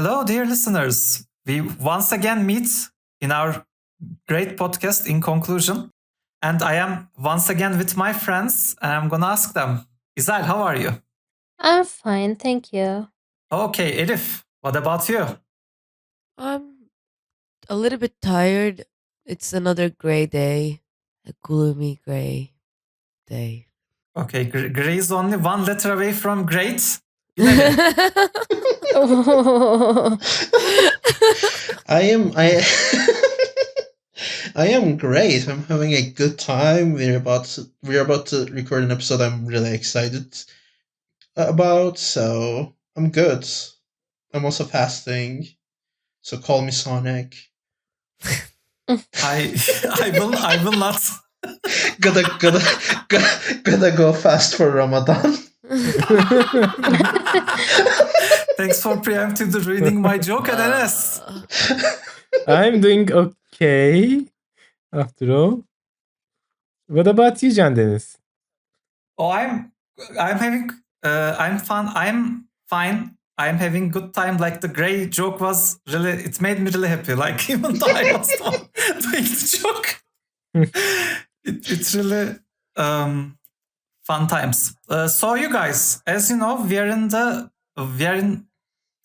Hello, dear listeners. We once again meet in our great podcast, Inconclusion. And I am once again with my friends, and I'm going to ask them, Isal, how are you? I'm fine, thank you. Okay, Elif, what about you? I'm a little bit tired. It's another gray day, a gloomy gray day. Okay, Gray is only one letter away from great. İleri. I I am great. I'm having a good time. We're about to record an episode I'm really excited about, so I'm good. I'm also fasting, so call me Sonic. I will not. Gotta go fast for Ramadan. Thanks for preemptively ruining my joke, and Enes. I'm doing okay after all. What about you, Can Deniz? Oh, I'm having I'm fun. I'm fine. I'm having good time. Like the gray joke was really, it made me really happy. Like even though I was the one doing the joke, it's really fun times. So you guys, as you know, we are in the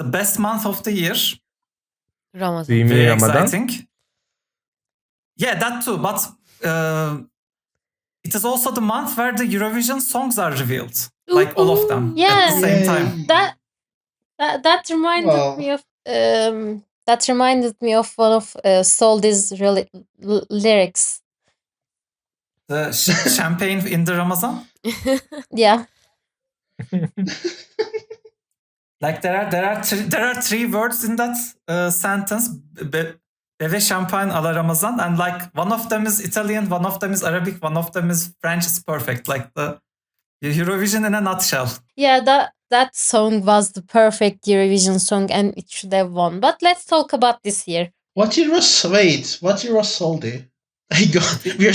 best month of the year. Do Ramazan. you mean Very Ramadan? exciting. Yeah, that too. But it is also the month where the Eurovision songs are revealed, like all of them at Yeah. the same Yay. time. That reminded Well- me of one of Soldi's lyrics. The champagne in the Ramazan. Yeah. Like there are three words in that sentence. Beve champagne à la Ramazan, and like one of them is Italian, one of them is Arabic, one of them is French. It's perfect. Like the Eurovision in a nutshell. Yeah, that song was the perfect Eurovision song and it should have won. But let's talk about this year. What year was Soldi? We're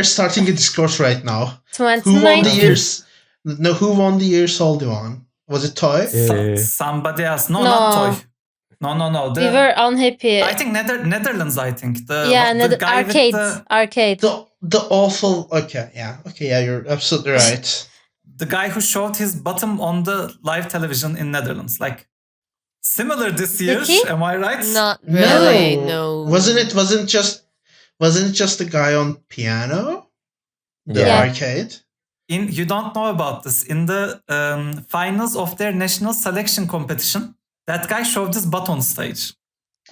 starting a discourse right now. Who won the 2019. years? No, who won the year Soldi won? Was it Toy? Somebody else. No, No. not Toy. No. We were unhappy. I think Netherlands. I think the guy arcade. with Arcade. The awful. Okay, yeah, you're absolutely right. the guy who showed his bottom on the live television in Netherlands. Like similar this year. Did he? Am I right? Not really, no. Wasn't it just the guy on piano? The Yeah. arcade. You don't know about this. In the finals of their national selection competition, that guy showed his butt on stage.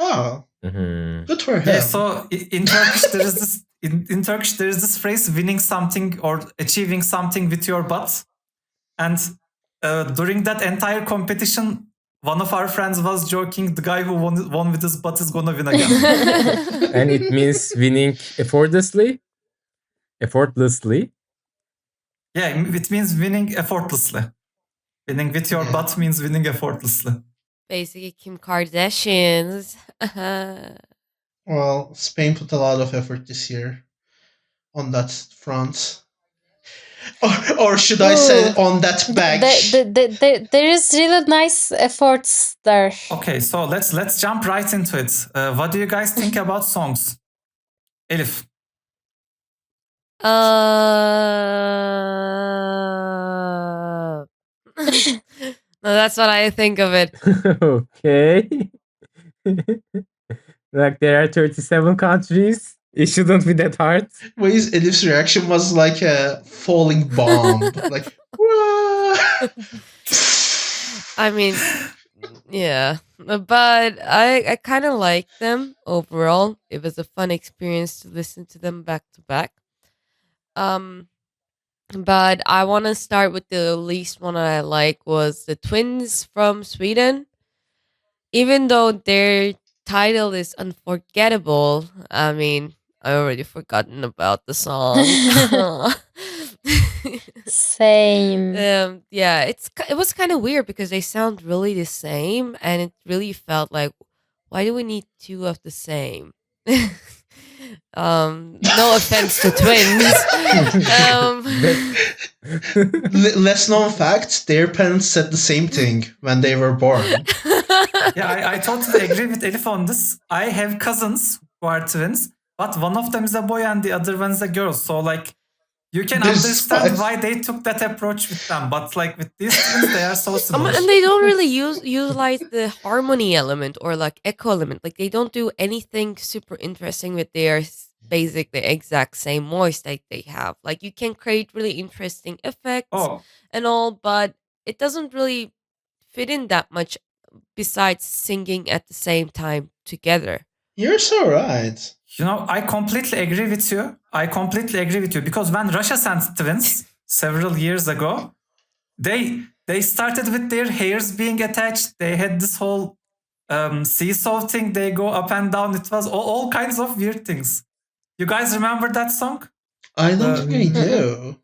Oh, Mhm. good for him. Yeah. So in Turkish there is this in Turkish there is this phrase, winning something or achieving something with your butt. And during that entire competition, one of our friends was joking, the guy who won with his butt is gonna win again. And it means winning effortlessly? Effortlessly? Yeah, it means winning effortlessly. Winning with your butt means winning effortlessly. Basically, Kim Kardashians. Well, Spain put a lot of effort this year on that front. Or should I say on that back? There is really nice efforts there. Okay, so let's jump right into it. What do you guys think about songs? Elif. No, that's what I think of it. Okay. Like there are 37 countries. It shouldn't be that hard. Ways Elif's reaction was like a falling bomb. Like, "Wah!" I mean, yeah, but I kind of like them overall. It was a fun experience to listen to them back to back. But I want to start with the least one I like was the twins from Sweden. Even though their title is unforgettable, I mean, I already forgotten about the song. Same. Yeah, it was kind of weird because they sound really the same, and it really felt like, why do we need two of the same? No offense to twins. Less known fact: their parents said the same thing when they were born. Yeah, I totally agree with Elif on this. I have cousins who are twins, but one of them is a boy and the other one is a girl. So like you can There's understand spice. why they took that approach with them. But like with these twins, they are so similar. And they don't really utilize the harmony element or like echo element. Like they don't do anything super interesting with their basically exact same voice that they have. Like you can create really interesting effects Oh, and all, but it doesn't really fit in that much besides singing at the same time together. You're so right. you know, I completely agree with you. I completely agree with you because when Russia sent twins several years ago, they started with their hairs being attached. They had this whole seesaw thing. They go up and down. It was all kinds of weird things. You guys remember that song? I don't Uh, think I do.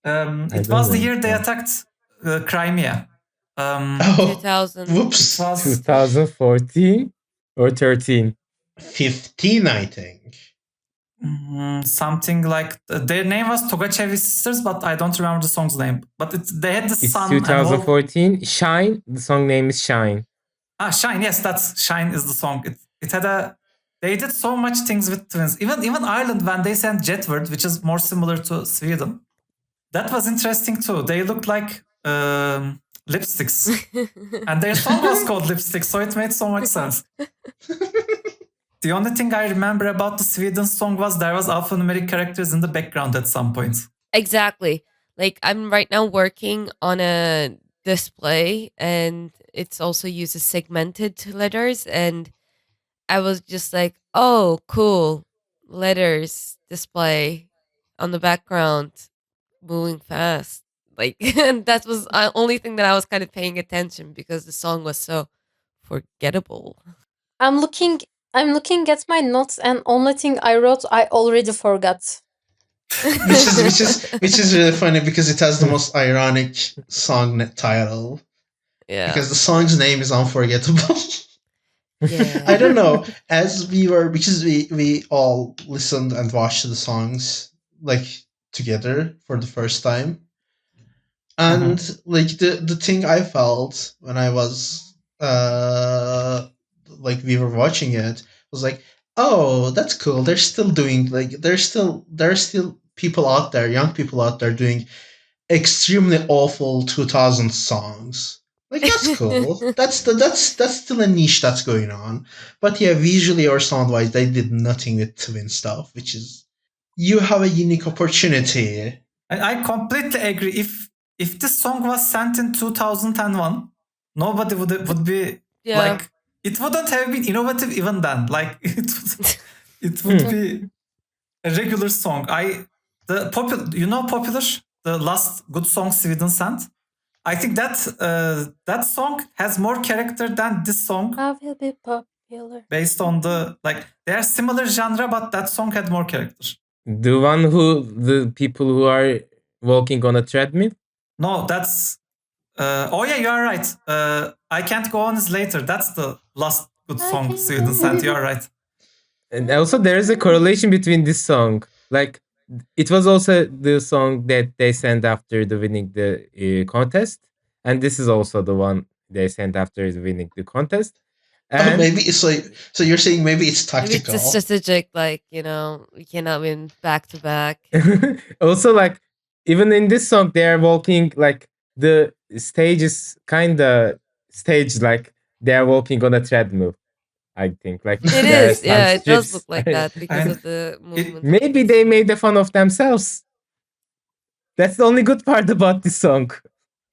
It don't was the know. year they attacked Crimea. Oh, 2000. It whoops. was 2014 or 13. 15, I think. something like their name was Togachev Sisters, but I don't remember the song's name. But they had the It's sun and whole 2014. Shine. The song name is Shine. Shine. Yes, that's Shine is the song. It had a. They did so much things with twins. Even Ireland when they sent Jetward, which is more similar to Sweden, that was interesting too. They looked like lipsticks, and their song was called Lipstick, so it made so much sense. The only thing I remember about the Sweden song was there was alphanumeric characters in the background at some point. Exactly. Like I'm right now working on a display and it's also uses segmented letters and I was just like, "Oh, cool. Letters display on the background moving fast." Like and that was the only thing that I was kind of paying attention because the song was so forgettable. I'm looking at my notes and only thing I wrote I already forgot. which is really funny because it has the most ironic song title. Yeah. Because the song's name is unforgettable. Yeah. I don't know. As we were, because we all listened and watched the songs like together for the first time, and like the thing I felt when I was like we were watching it was like, oh, that's cool. They're still doing like there's still people out there, young people out there doing extremely awful 2000 songs. Like that's cool. that's still a niche that's going on. But yeah, visually or sound wise, they did nothing with twin stuff, which is you have a unique opportunity. I completely agree. If this song was sent in 2001, nobody would be Yeah. like it wouldn't have been innovative even then. Like it would be a regular song. Popular, the last good song Sweden sent. I think that song has more character than this song I will be popular. based on they are similar genre, but that song had more character. The one the people who are walking on a treadmill? No, that's oh yeah, you are right. I Can't Go On is later. That's the last good I song Can't Sweden Go sent. On. You are right. And also there is a correlation between this song. Like it was also the song that they sent after the winning the contest, and this is also the one they sent after winning the contest. And Maybe it's like so you're saying maybe it's Maybe it's tactical. a strategic, like, we cannot win back to back. also like even in this song they are walking like the stage is kind of staged like they are walking on a treadmill. I think like It there are is, some yeah, it does strips. look like that because And of the movement. Maybe they made the fun of themselves. That's the only good part about this song.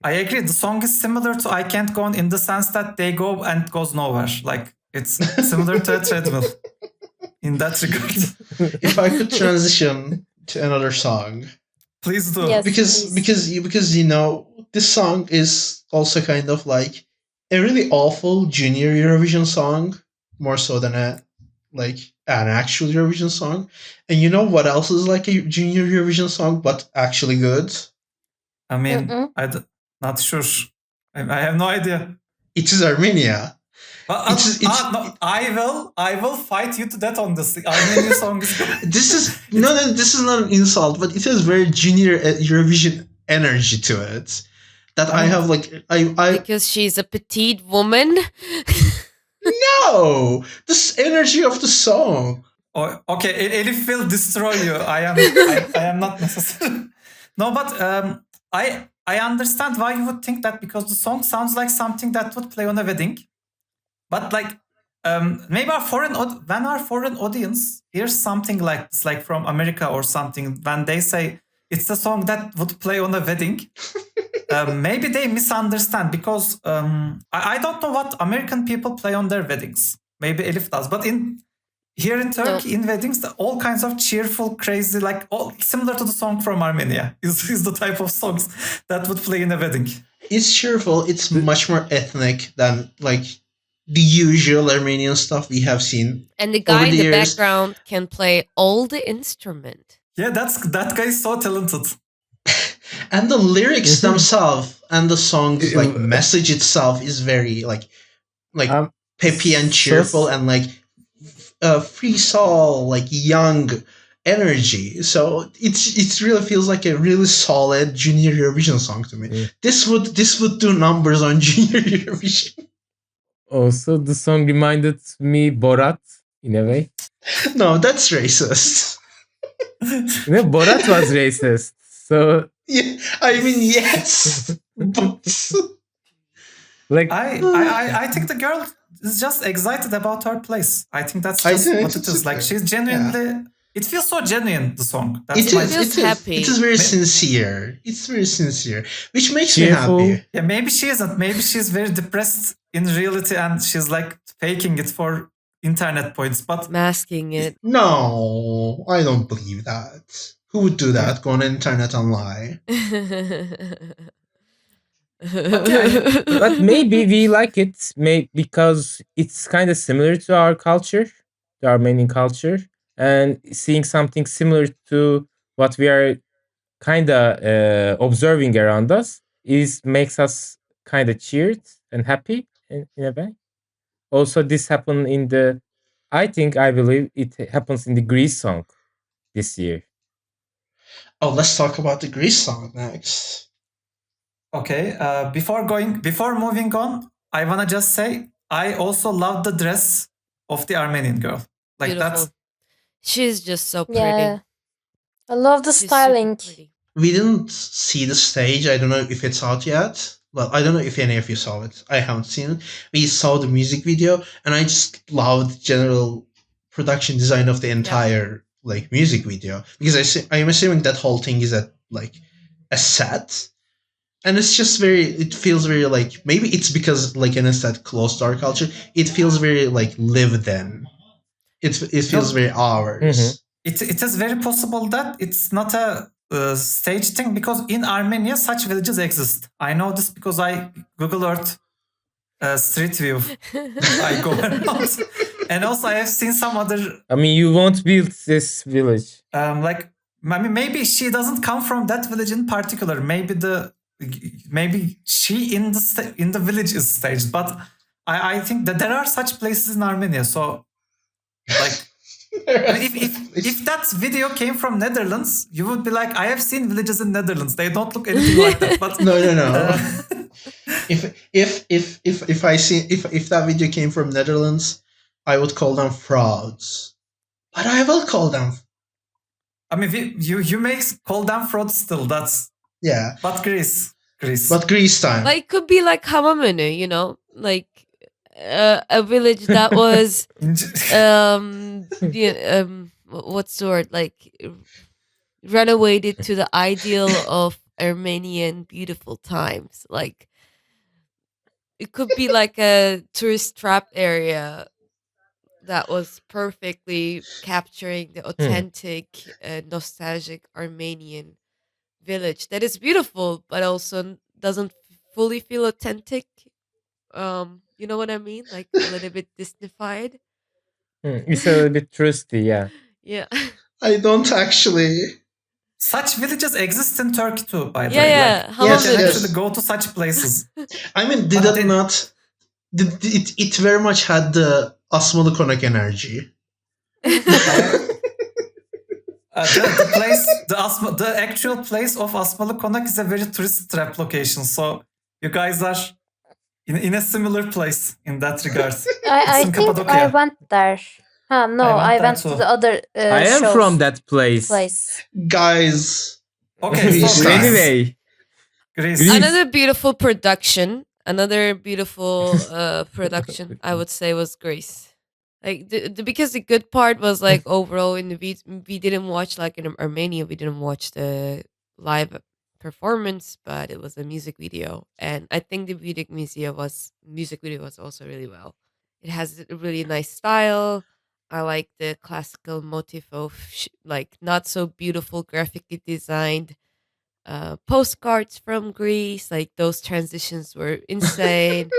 I agree. The song is similar to I Can't Go On in the sense that they go and it goes nowhere. Like it's similar to a treadmill in that regard. If I could transition to another song, Please do. Yes. because this song is also kind of like a really awful junior Eurovision song, more so than an actual Eurovision song. And you know what else is like a junior Eurovision song but actually good? I mean, Mm-mm. not sure. I have no idea. It is Armenia. No, I will fight you to death on this. Armenian song is good. This is no, this is not an insult, but it has very junior Eurovision energy to it. That I have like I Because she's a petite woman. no, this energy of the song. Oh, okay, Elif will destroy you. I am not necessary. No, but I understand why you would think that, because the song sounds like something that would play on a wedding. But like maybe when our foreign audience hears something like this, like from America or something, when they say it's a song that would play on a wedding, maybe they misunderstand, because I don't know what American people play on their weddings. Maybe Elif does, but here in Turkey, in weddings, all kinds of cheerful, crazy, like all similar to the song from Armenia is the type of songs that would play in a wedding. It's cheerful. It's much more ethnic than like the usual Armenian stuff we have seen. And the guy Over in the the years- background can play all the instrument. Yeah, that guy is so talented. And the lyrics Mhm. themselves and the song's like message itself is very like peppy and cheerful and like free soul, like young energy. So it really feels like a really solid junior Eurovision song to me. Mm. This would do numbers on junior Eurovision. Also, the song reminded me Borat in a way. No, that's racist. Borat was racist. So Yeah, I mean yes. But like I think the girl is just excited about her place. I think that's I just think what it it's is. Like okay. she's genuinely. It feels so genuine. The song. That's it my- is, feels it is, happy. it is very sincere. It's very sincere, which makes Cheerful. me happy. Yeah, maybe she isn't. Maybe she's very depressed in reality, and she's like faking it for internet points. But Masking it. No, I don't believe that. Who would do that? Go on the internet and lie. but maybe we like it because it's kind of similar to our culture, to Armenian culture, and seeing something similar to what we are kind of observing around us makes us kind of cheered and happy in a way. Also, this happened I believe it happens in the Greece song this year. Oh, let's talk about the Greece song next. okay, before moving on, I wanna just say I also love the dress of the Armenian girl. Like Beautiful. that's She's just so pretty. Yeah. I love the She's super styling. pretty. We didn't see the stage. I don't know if it's out yet. Well, I don't know if any of you saw it. I haven't seen it. We saw the music video, and I just loved the general production design of the entire like music video, because I am assuming that whole thing is a set, and it's just it feels very like, maybe it's because like an set close to our culture. It feels very like lived in. It feels very ours. Mhm. it is very possible that it's not a stage thing, because in Armenia such villages exist. I know this because I Google Earth Street View. I go around, and also I have seen some other I mean, you won't build this village. like. I mean, maybe she doesn't come from that village in particular. Maybe she in the village is staged, but I think that there are such places in Armenia. So, like, if that video came from Netherlands, you would be like, I have seen villages in Netherlands. They don't look anything like that. But No. uh, If that video came from Netherlands, I would call them frauds. But I will call them. I mean, you may call them fraud still. That's Yeah. but Greece. But Greece time. Like, it could be like Hamamenu, you know, like a village that was what's the word, like renovated to the ideal of Armenian beautiful times. Like, it could be like a tourist trap area that was perfectly capturing the authentic, nostalgic Armenian village that is beautiful, but also doesn't fully feel authentic. You know what I mean? Like a little bit Disneyfied. It's a little bit trusty, yeah. Yeah. I don't actually. Such villages exist in Turkey too, by the Yeah, way. yeah. Like, How you Yes, can about yes. actually go to such places. I mean, But did they- not it very much had the Asmalı energy. The place, the actual place of Asmalı Konak is a very tourist trap location. So you guys are in a similar place in that regard. I in think I Cappadocia. went there. No, I I went there went to too. the other I am shows from that place. Guys, Okay, Greece so time. Anyway, Greece. Greece. Another beautiful production. Another beautiful production, I would say, was Greece. Like because the good part was like overall in the we didn't watch like in Armenia, we didn't watch the live performance, but it was a music video, and I think the music video was also really well. It has a really nice style. I like the classical motif of like not so beautiful graphically designed postcards from Greece. Like those transitions were insane.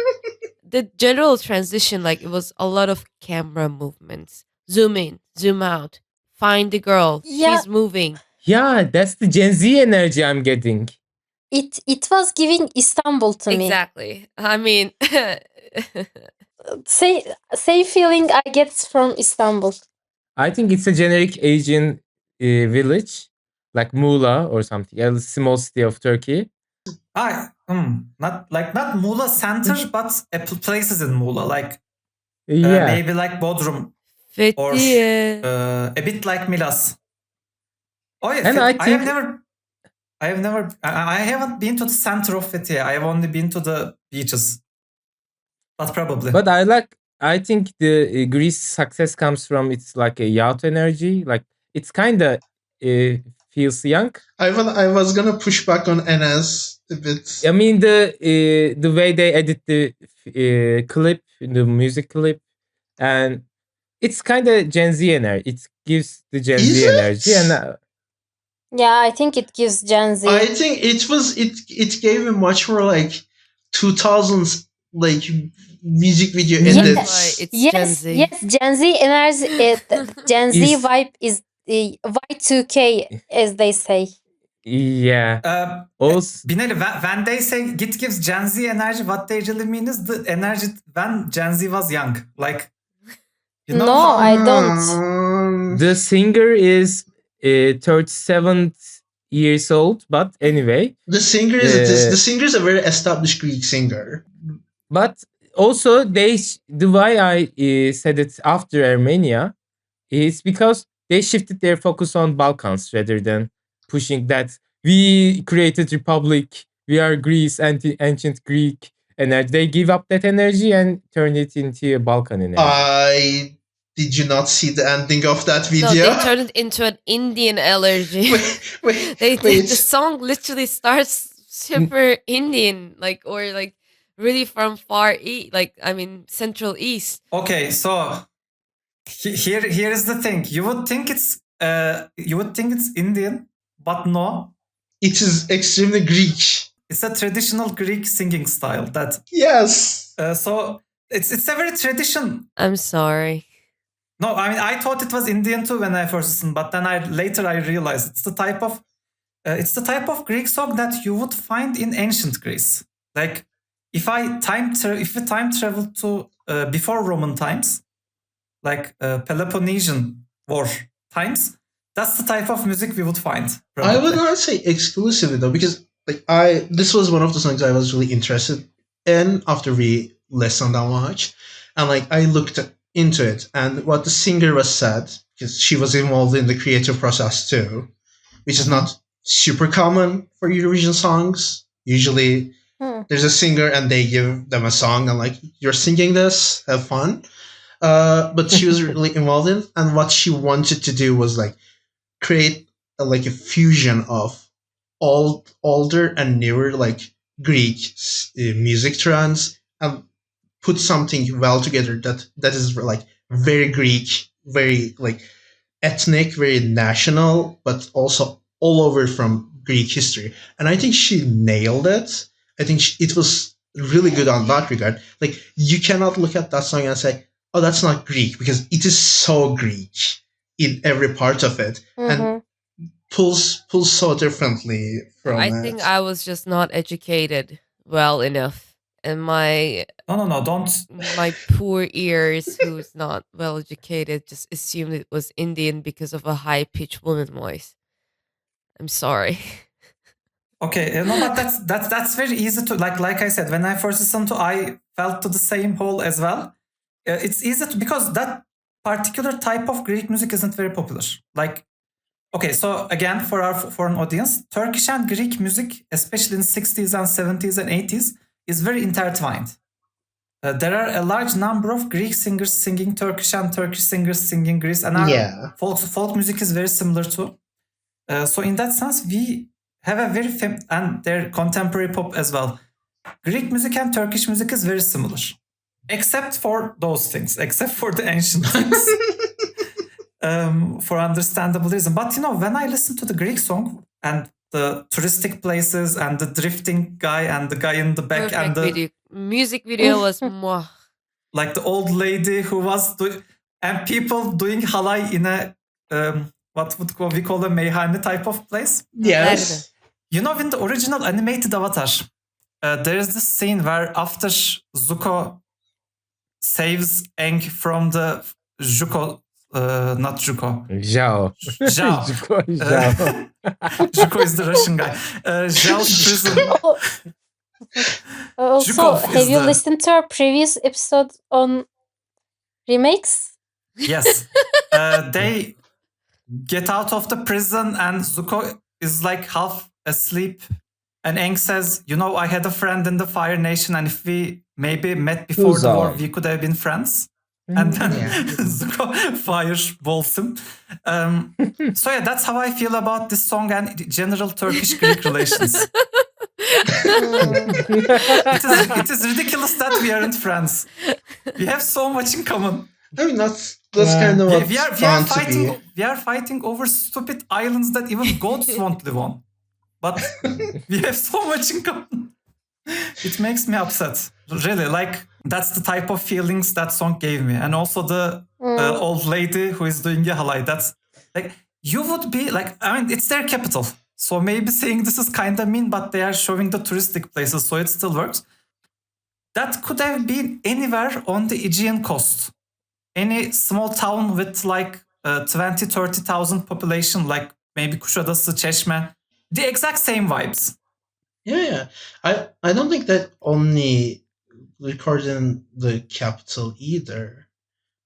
The general transition, like it was a lot of camera movements. Zoom in, zoom out, find the girl. Yeah. She's moving. Yeah, that's the Gen Z energy I'm getting. It was giving Istanbul to me. Exactly. I mean, Same feeling I get from Istanbul. I think it's a generic Asian village, like Muğla or something, a small city of Turkey. Not Muğla center, but places in Muğla, like Yeah, maybe like Bodrum or Fethiye. a bit like Milas. Oh yeah, And I haven't been to the center of Fethiye. I have only been to the beaches, but probably. but I think the Greece success comes from its like a youth energy. Like it's kind of feels young. I was gonna push back on Enes a bit. I mean the way they edit the clip, the music clip, and it's kind of Gen Z energy. It gives the Gen Is Z it? energy, and Yeah, I think it gives Gen Z. I think it gave me much more like 2000s like music video Yes. edits. Right, it's Gen Z. Yes, Gen Z energy. Gen Z Is- vibe is Y2K, as they say. yeah. Also, Binali, when they say it gives Gen Z energy, what they really mean is the energy when Gen Z was young. Like, you know No, how I don't. the singer is 37 years old, but anyway. The singer is a very established Greek singer. But also, the why I said it after Armenia is because they shifted their focus on Balkans rather than pushing that we created republic, we are Greece, ancient Greek, and they give up that energy and turn it into a Balkan energy. Did you not see the ending of that video? No, they turned it into an Indian allergy. wait, The song literally starts super Indian, like or like really from far east, like I mean Central East. Okay, so here is the thing. You would think it's Indian, but no. It is extremely Greek. It's a traditional Greek singing style. Yes. So it's a very tradition. I'm sorry. No, I mean I thought it was Indian too when I first listened, but then later I realized it's the type of Greek song that you would find in ancient Greece. Like if we time travel to before Roman times, like Peloponnesian War times, that's the type of music we would find. Probably. I would not say exclusively though, because like this was one of the songs I was really interested in after we listened that much, and like I looked into it and what the singer was said, because she was involved in the creative process too, which is not super common for Eurovision songs. Usually there's a singer and they give them a song and like, you're singing this, have fun. But she was really involved in it, and what she wanted to do was like create like a fusion of older and newer like Greek music trends and put something well together that is like very Greek, very like ethnic, very national, but also all over from Greek history. And I think she nailed it. I think it was really good on that regard. Like you cannot look at that song and say, "Oh, that's not Greek," because it is so Greek in every part of it, and pulls so differently from. I think I was just not educated well enough and my No, don't. my poor ears, who's not well educated, just assumed it was Indian because of a high pitched woman voice. I'm sorry. Okay, no, but that's very easy to like I said, when I first listened to, I felt to the same hole as well. It's easy to, because that particular type of Greek music isn't very popular. Like, okay, so again, for our foreign audience, Turkish and Greek music, especially in 60s and 70s and 80s, is very intertwined. There are a large number of Greek singers singing Turkish and Turkish singers singing Greece, and our Yeah. folk music is very similar too. So in that sense, we have a very and their contemporary pop as well. Greek music and Turkish music is very similar, except for those things, except for the ancient things, for understandable reason. But when I listen to the Greek song and the touristic places and the drifting guy and the guy in the back and the music video was mwah. Like the old lady who was and people doing halay in a what would we call a meyhane type of place. Yes. In the original animated Avatar, there is this scene where after Zuko saves Aang from the not Zuko. Zhao. Zhao. Zhao. Zuko is the Russian guy. Zhao's prison. Also, Zhukov have you listened to our previous episode on remakes? Yes. They get out of the prison and Zuko is like half asleep. And Aang says, I had a friend in the Fire Nation, and if we maybe met before the war, we could have been friends. And then Zuko fireballs him. So yeah, that's how I feel about this song and general Turkish-Greek relations. It is ridiculous that we aren't friends. We have so much in common. I mean, that's kind of we are fighting over stupid islands that even goats won't live on. But we have so much in common. It makes me upset. Really, that's the type of feelings that song gave me. And also the old lady who is doing halay. That's you would be it's their capital. So maybe saying this is kind of mean, but they are showing the touristic places, so it still works. That could have been anywhere on the Aegean coast. Any small town with 20,000-30,000 population, like maybe Kuşadası, Çeşme. The exact same vibes. Yeah. I don't think that only recorded in the capital either.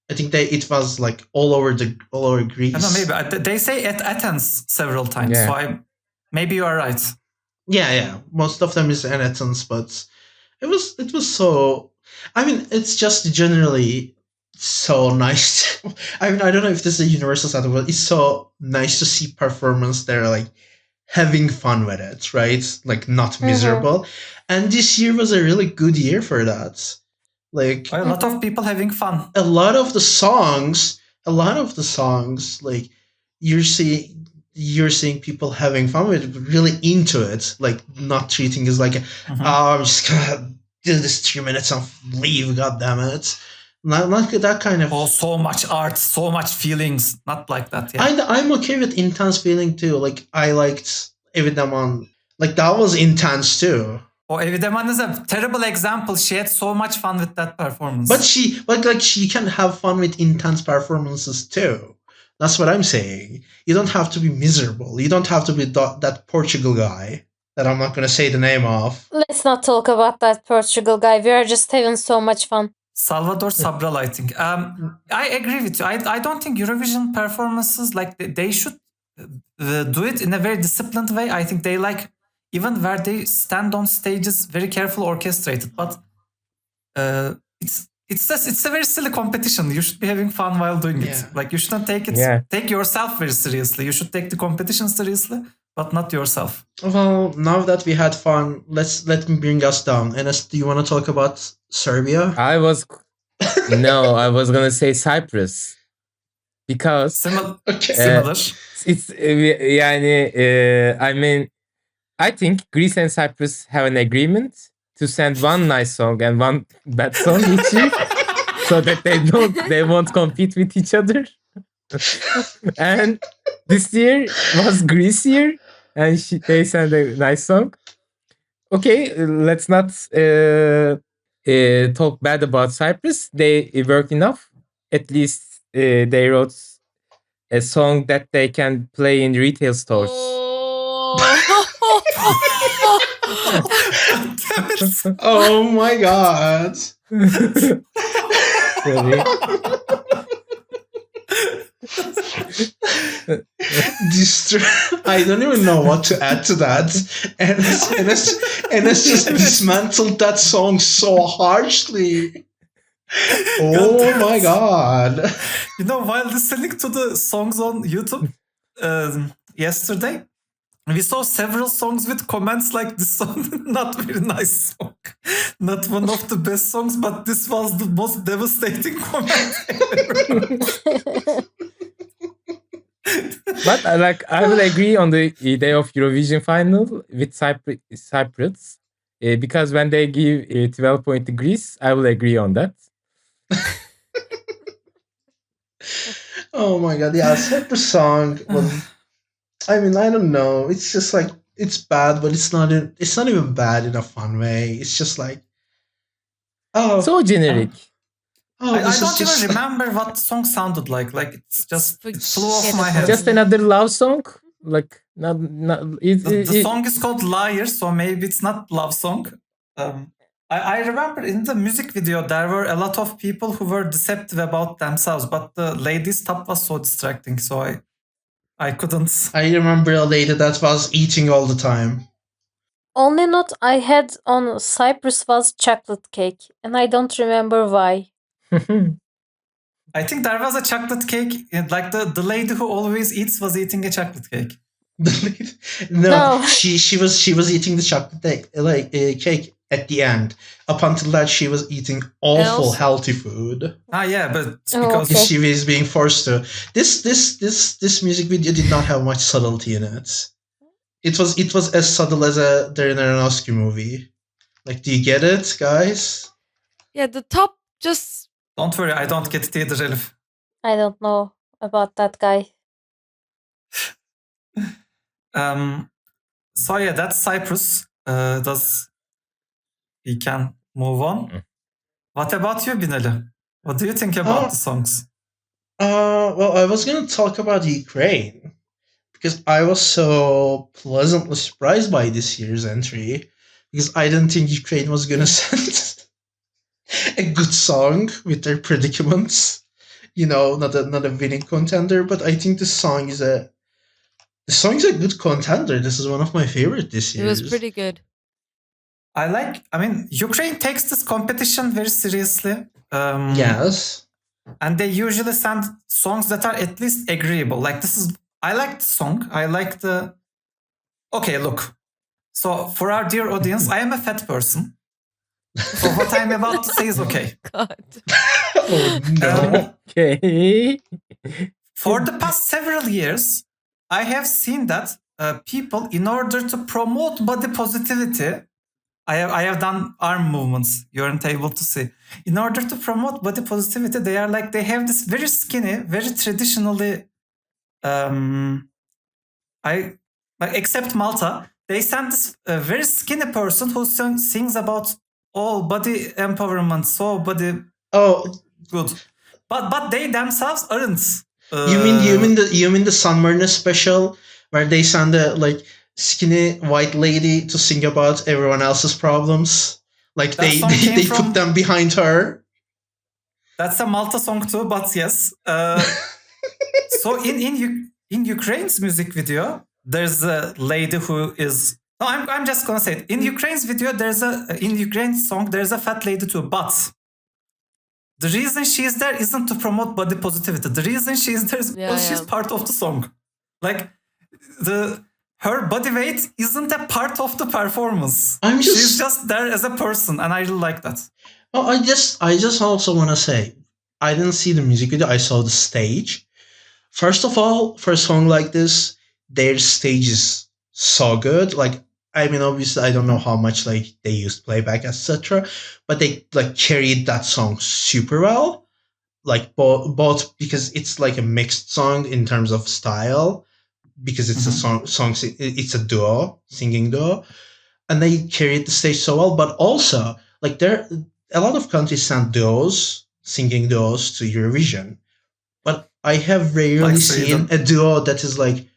I think that it was all over Greece. I don't know, maybe they say at Athens several times. Yeah. So maybe you are right. Yeah. Most of them is in Athens, but it was so. I mean, it's just generally so nice. I mean, I don't know if this is a universal sentiment, but it's so nice to see performance there, having fun with it, right? Not miserable. And this year was a really good year for that. A lot of people having fun. A lot of the songs, you're seeing people having fun with it, really into it, not treating it as I'm just gonna do this 3 minutes and leave, goddammit. Not that kind of. Oh, so much art, so much feelings. Not like that. Yeah. I'm okay with intense feeling too. I liked Evidaman. That was intense too. Oh, Evidaman is a terrible example. She had so much fun with that performance. But she can have fun with intense performances too. That's what I'm saying. You don't have to be miserable. You don't have to be that Portugal guy that I'm not going to say the name of. Let's not talk about that Portugal guy. We are just having so much fun. Salvador Sobral, I think. I agree with you. I don't think Eurovision performances, they should do it in a very disciplined way. I think they even where they stand on stages, very careful orchestrated. But it's a very silly competition. You should be having fun while doing it. You shouldn't take yourself very seriously. You should take the competition seriously, but not yourself. Well, now that we had fun, let me bring us down. Enes, do you want to talk about Serbia? I was gonna say Cyprus because similar. It's I mean, I think Greece and Cyprus have an agreement to send one nice song and one bad song each year, so that they won't compete with each other. And this year was Greece year, and they sent a nice song. Okay, let's not talk bad about Cyprus. They worked enough. At least they wrote a song that they can play in retail stores. God damn it. Oh my god. Really? I don't even know what to add to that. And it's just dismantled that song so harshly. Oh my god. You know, while listening to the songs on YouTube yesterday, we saw several songs with comments like this song, not very nice song, not one of the best songs, but this was the most devastating comment ever. But I will agree on the idea of Eurovision final with Cyprus because when they give 12 point to Greece, I will agree on that. Oh my god, yeah, Cyprus song was. I mean, I don't know. It's just like it's bad, but it's not. It's not even bad in a fun way. It's just like, oh, So generic. oh, I this don't is just even remember what the song sounded like. Like it's just it flew off Forget my about head. it. Just another love song. Like not The song is called Liar, so maybe it's not love song. I remember in the music video there were a lot of people who were deceptive about themselves, but the lady's top was so distracting, so I couldn't. I remember a lady that was eating all the time. Only note I had on Cyprus was chocolate cake, and I don't remember why. I think there was a chocolate cake, like the lady who always eats was eating a chocolate cake. No, No. she was eating the chocolate cake at the end. Up until that, she was eating awful Else? healthy food. Ah, yeah, but Oh, because okay. She was being forced to. This music video did not have much subtlety in it. It was as subtle as a Darren Aronofsky movie. Like, do you get it, guys? Yeah, the top just don't worry, I don't get it either, Elif. I don't know about that guy. So yeah, that's Cyprus. We can move on. What about you, Binali? What do you think about the songs? Well, I was gonna talk about Ukraine because I was so pleasantly surprised by this year's entry because I didn't think Ukraine was gonna send a good song with their predicaments. You know, not a winning contender, but I think the song is a good contender. This is one of my favorite this it year. was pretty good. I mean, Ukraine takes this competition very seriously. Yes. And they usually send songs that are at least agreeable. Like I like the song. I like the. Okay, look. So for our dear audience, I am a fat person. So what I'm about to say is okay. God. Oh no. Okay. For the past several years, I have seen that people, in order to promote body positivity, I have done arm movements. You aren't able to see. In order to promote body positivity, they have this very skinny, very traditionally. Except Malta, they send this very skinny person who sings about all body empowerment, so body Oh, good, but they themselves aren't. you mean the San Marino special where they send a skinny white lady to sing about everyone else's problems? Like That song came they from- put them behind her. That's a Malta song too, but yes. So in Ukraine's music video, there's a lady who is. No, I'm just gonna say it. In Ukraine's video, in Ukraine's song, there's a fat lady too, but the reason she's there isn't to promote body positivity. The reason she's there is because she's part of the song. Like her body weight isn't a part of the performance. She's just there as a person, and I really like that. Oh, I just also want to say, I didn't see the music video. I saw the stage. First of all, for a song like this, their stage is so good. Like, I mean, obviously, I don't know how much they used playback, etc., but they carried that song super well. Like both because it's like a mixed song in terms of style, because it's a song. It's a duo, singing duo. and they carried the stage so well. But also, like there, a lot of countries send duos, singing duos to Eurovision, but I have rarely Like seen Sweden. a duo that is like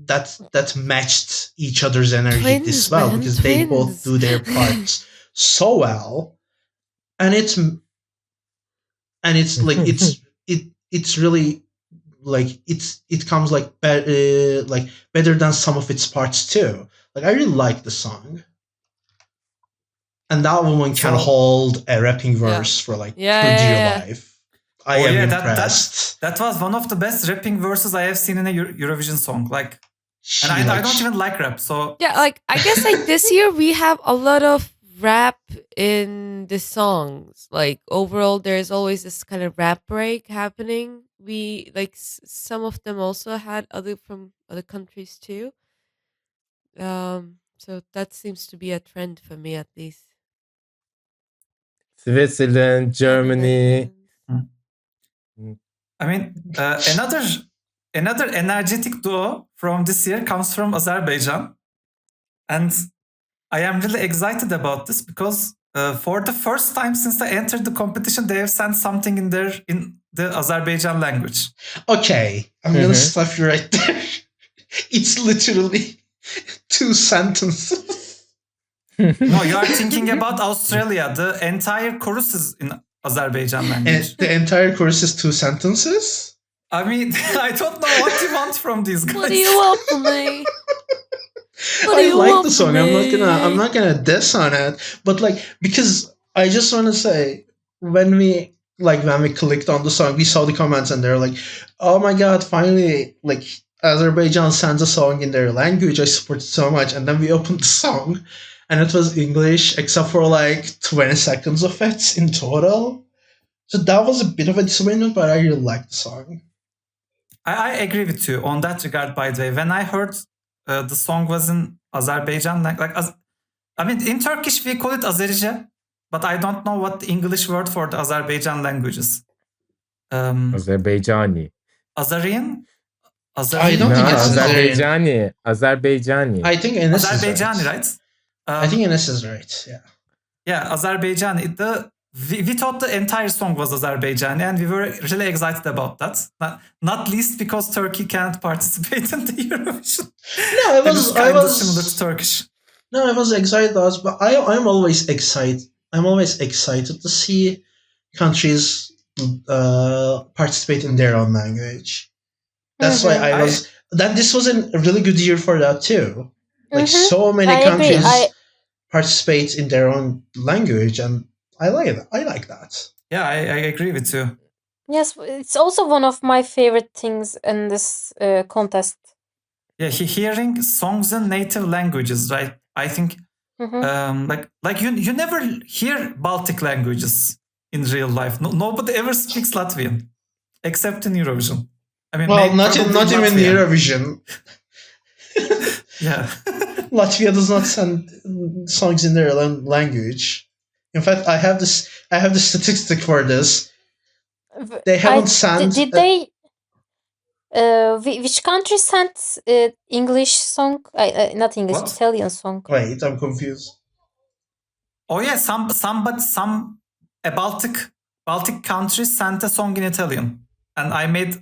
that matched each other's energy this Twins, well, man, because they both twins. do their parts so well, and it's like it's really like it comes like better than some of its parts too. Like I really like the song, and that woman can So- hold a rapping Yeah. verse for like Yeah, her dear yeah, yeah. life. I am impressed. That was one of the best rapping verses I have seen in a Eurovision song. Like, She, and I like, don't even like rap, so Yeah, like I guess like this year we have a lot of rap in the songs. Like overall, there's always this kind of rap break happening. We like some of them also had other from other countries too. So that seems to be a trend for me at least. Switzerland, Germany. I mean, another energetic duo from this year comes from Azerbaijan, and I am really excited about this because for the first time since they entered the competition, they have sent something in the Azerbaijan language. Okay, I'm gonna stop you right there. It's literally 2 sentences. No, you are thinking about Australia. The entire chorus is in Azerbaijan language. And the entire chorus is 2 sentences. I mean, I don't know what you want from these guys. What do you want from me? What do I you like want the song. from I'm me? not gonna diss on it, but like because I just want to say when we clicked on the song, we saw the comments and they're like, "Oh my god, finally like Azerbaijan sends a song in their language. I support it so much." And then we opened the song, and it was English except for like 20 seconds of it in total. So that was a bit of a disappointment, but I really liked the song. I agree with you on that regard, by the way. When I heard the song was in Azerbaijan, I mean, in Turkish we call it Azerice, but I don't know what the English word for the Azerbaijan language is. Azerbaijani. Azerian? I don't No, think it's Azerbaijani. Azerbaijani. I think Enes is Azerbaijani, right. right? I think Enes is right. Yeah. Yeah, Azerbaijani. We thought the entire song was Azerbaijani, and we were really excited about that. Not least because Turkey can't participate in the Eurovision. No, It is kind of similar to Turkish. No, I was excited, but I'm always excited. I'm always excited to see countries participate in their own language. That's why I was. That this was a really good year for that too. Like so many I agree. countries participate in their own language, and I like that. Yeah, I agree with you. Yes, it's also one of my favorite things in this contest. Yeah, hearing songs in native languages, right? I think like you never hear Baltic languages in real life. Nobody ever speaks Latvian except in Eurovision. I mean, Well, not even Latvian. Eurovision. Yeah. Latvia does not send songs in their language. In fact, I have the statistic for this. They haven't sent. Did they? Which country sent English song? Not English, What? Italian song. Wait, I'm confused. Oh yeah, a Baltic country sent a song in Italian, and I made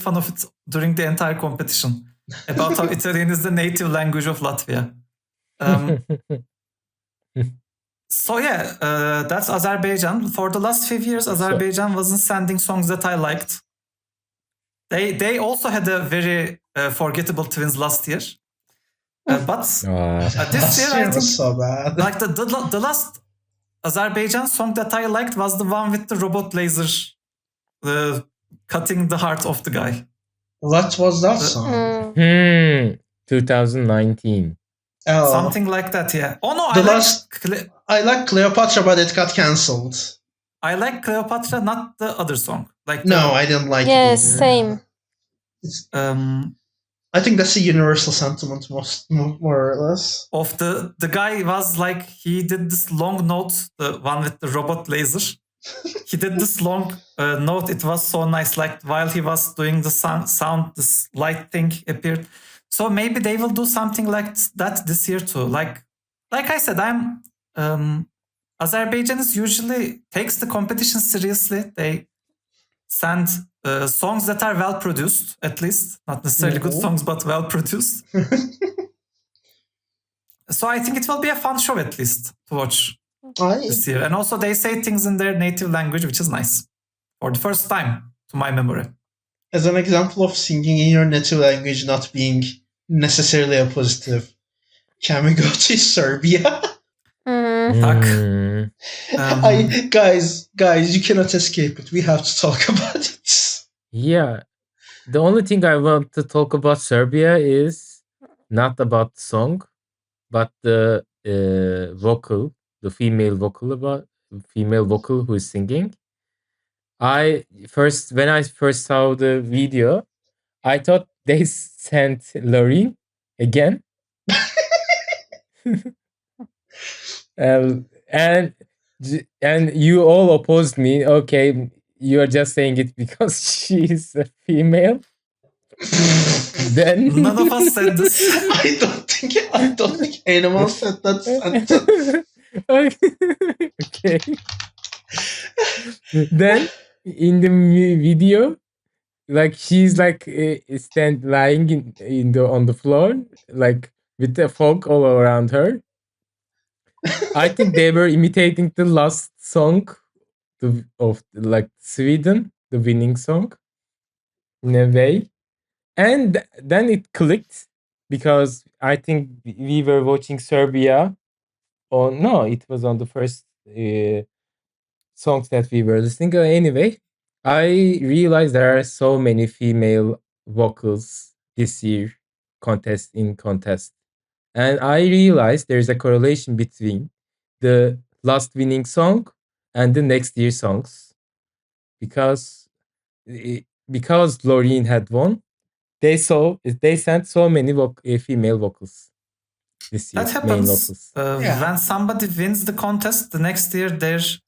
fun of it during the entire competition about how Italian is the native language of Latvia. So yeah, that's Azerbaijan. For the last 5 years, Azerbaijan wasn't sending songs that I liked. They also had a very forgettable twins last year. But this year, I think was so bad. like the last Azerbaijan song that I liked was the one with the robot laser cutting the heart of the guy. What was that song? 2019. Oh, Something like that, yeah. Oh no, I like Cleopatra, but it got cancelled. I like Cleopatra, not the other song. Like I didn't like it. Yes, either. same. I think that's a universal sentiment, more or less. Of the guy was like, he did this long note, the one with the robot laser. He did this long note. It was so nice. Like while he was doing the sound, this light thing appeared. So maybe they will do something like that this year too. Like I said, Azerbaijan usually takes the competition seriously. They send songs that are well produced, at least not necessarily good songs, but well produced. So I think it will be a fun show at least to watch this year. And also they say things in their native language, which is nice for the first time to my memory. As an example of singing in your native language not being necessarily a positive, can we go to Serbia? Mhm. Guys, you cannot escape it. We have to talk about it. Yeah. The only thing I want to talk about Serbia is not about the song, but the vocal, the female vocal who is singing. When I first saw the video, I thought they sent Loreen again. and and you all opposed me. Okay, you are just saying it because she's a female. Then None of us said this. I don't think anyone said that sentence. Okay. Then in the video, like she's like lying on the floor, like with the fog all around her. I think they were imitating the last song of like Sweden, the winning song, in a way. And then it clicked because I think we were watching Serbia. No, it was on the first songs that we were listening. Anyway, I realized there are so many female vocals this year, contest, and I realized there's a correlation between the last winning song and the next year songs, because Loreen had won. They sent so many female vocals this year. That Main happens vocals. when somebody wins the contest. The next year, there's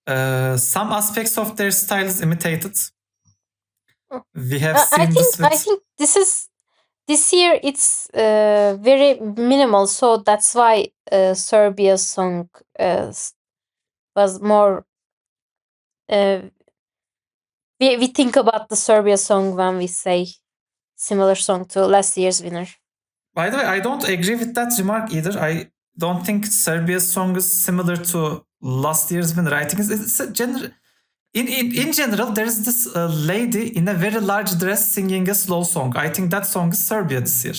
some aspects of their styles imitated. We have seen this. I think this year it's very minimal, so that's why Serbia's song was more. We think about the Serbia song when we say similar song to last year's winner. By the way, I don't agree with that remark either. I don't think Serbia's song is similar to last year's winner. I think it's a in general, there is this lady in a very large dress singing a slow song. I think that song is Serbia this year.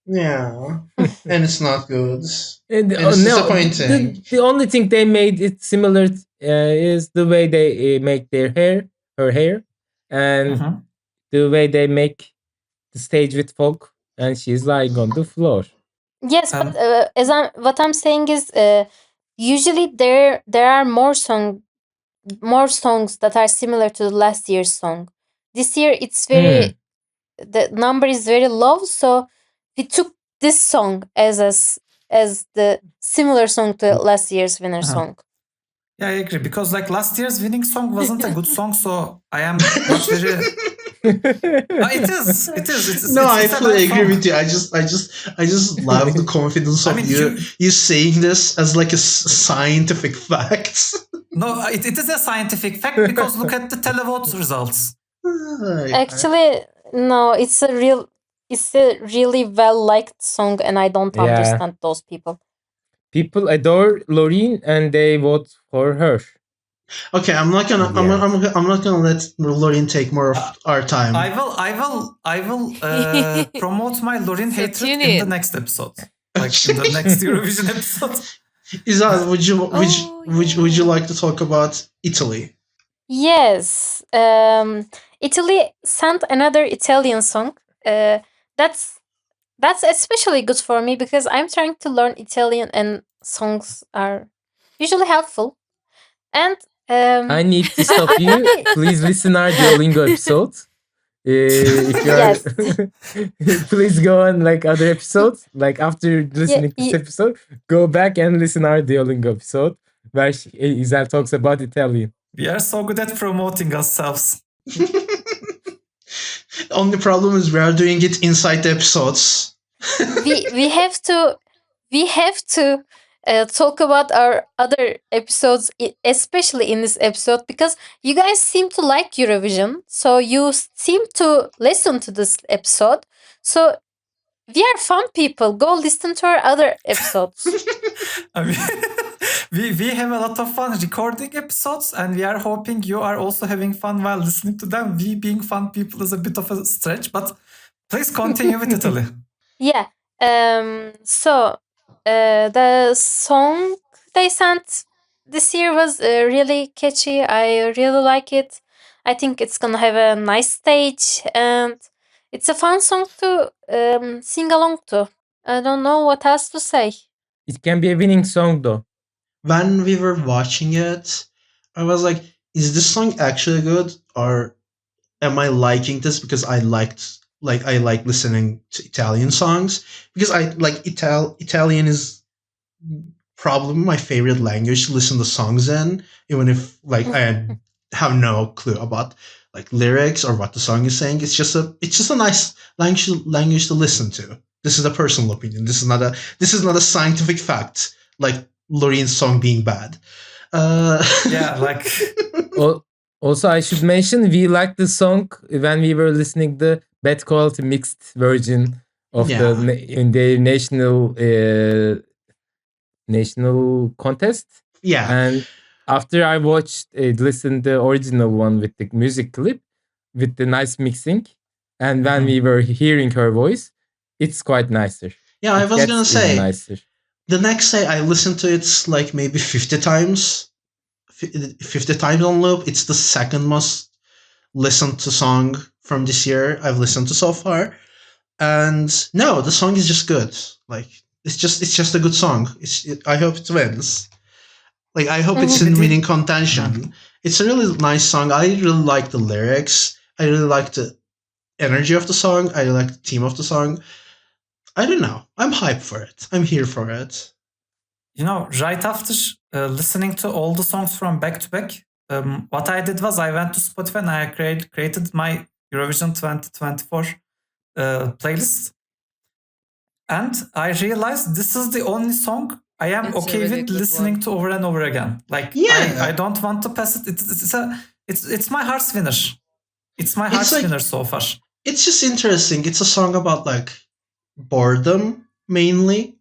Yeah, and it's not good. And it's disappointing. The only thing they made it similar is the way they make her hair, and the way they make the stage with fog, and she's lying on the floor. Yes, but what I'm saying is, usually there are more songs that are similar to last year's song. This year it's very the number is very low, so we took this song as the similar song to last year's winner song. Yeah, I agree, because like last year's winning song wasn't a good song, so I am not very. It is. I fully agree with you. I just love the confidence of you saying this as like a scientific fact. No, it is a scientific fact, because look at the televote results. Actually, no, it's a really well liked song, and I don't understand those people. People adore Loreen and they vote for her. Okay, I'm not gonna let Loreen take more of our time. I will promote my Loreen hatred in the next episode, like in the next Eurovision episode. Izal, would you like to talk about Italy? Yes, Italy sent another Italian song. That's especially good for me because I'm trying to learn Italian, and songs are usually helpful. And I need to stop you. Please listen our Duolingo episode. If you are, please go on like other episodes. Like after listening to this episode, go back and listen our Duolingo episode where Izal talks about Italian. We are so good at promoting ourselves. Only problem is we are doing it inside the episodes. we have to talk about our other episodes, especially in this episode, because you guys seem to like Eurovision, so you seem to listen to this episode. So we are fun people. Go listen to our other episodes. I mean, we have a lot of fun recording episodes, and we are hoping you are also having fun while listening to them. We being fun people is a bit of a stretch, but please continue with Italy. Yeah. So the song they sent this year was really catchy. I really like it. I think it's gonna have a nice stage, and it's a fun song to sing along to. I don't know what else to say. It can be a winning song though. When we were watching it, I was like, is this song actually good, or am I liking this because I like listening to Italian songs, because I like Italian is probably my favorite language to listen to songs in, even if like I have no clue about like lyrics or what the song is saying. It's just a nice language to listen to. This is a personal opinion. This is not a scientific fact like Lorine's song being bad. Yeah, like Also, I should mention we liked the song when we were listening the bad quality mixed version of Yeah. in the national contest. Yeah. And after I watched, listened the original one with the music clip with the nice mixing, and when we were hearing her voice, it's quite nicer. Yeah, I It was gets gonna even say nicer. the next day I listened to it like maybe 50 times. 50 times on loop. It's the second most listened to song from this year I've listened to so far. And no, the song is just good. Like it's just a good song. I hope it wins. Like I hope it's in winning contention. It's a really nice song. I really like the lyrics. I really like the energy of the song. I really like the theme of the song. I don't know. I'm hyped for it. I'm here for it. right after listening to all the songs from back to back, what I did was I went to Spotify and I created my Eurovision 2024 playlist. And I realized this is the only song I am It's a okay really with good listening one. to over and over again. Like Yeah. I don't want to pass it. It's my heart's winner. It's my It's heart's like- winner so far. It's just interesting. It's a song about like boredom mainly.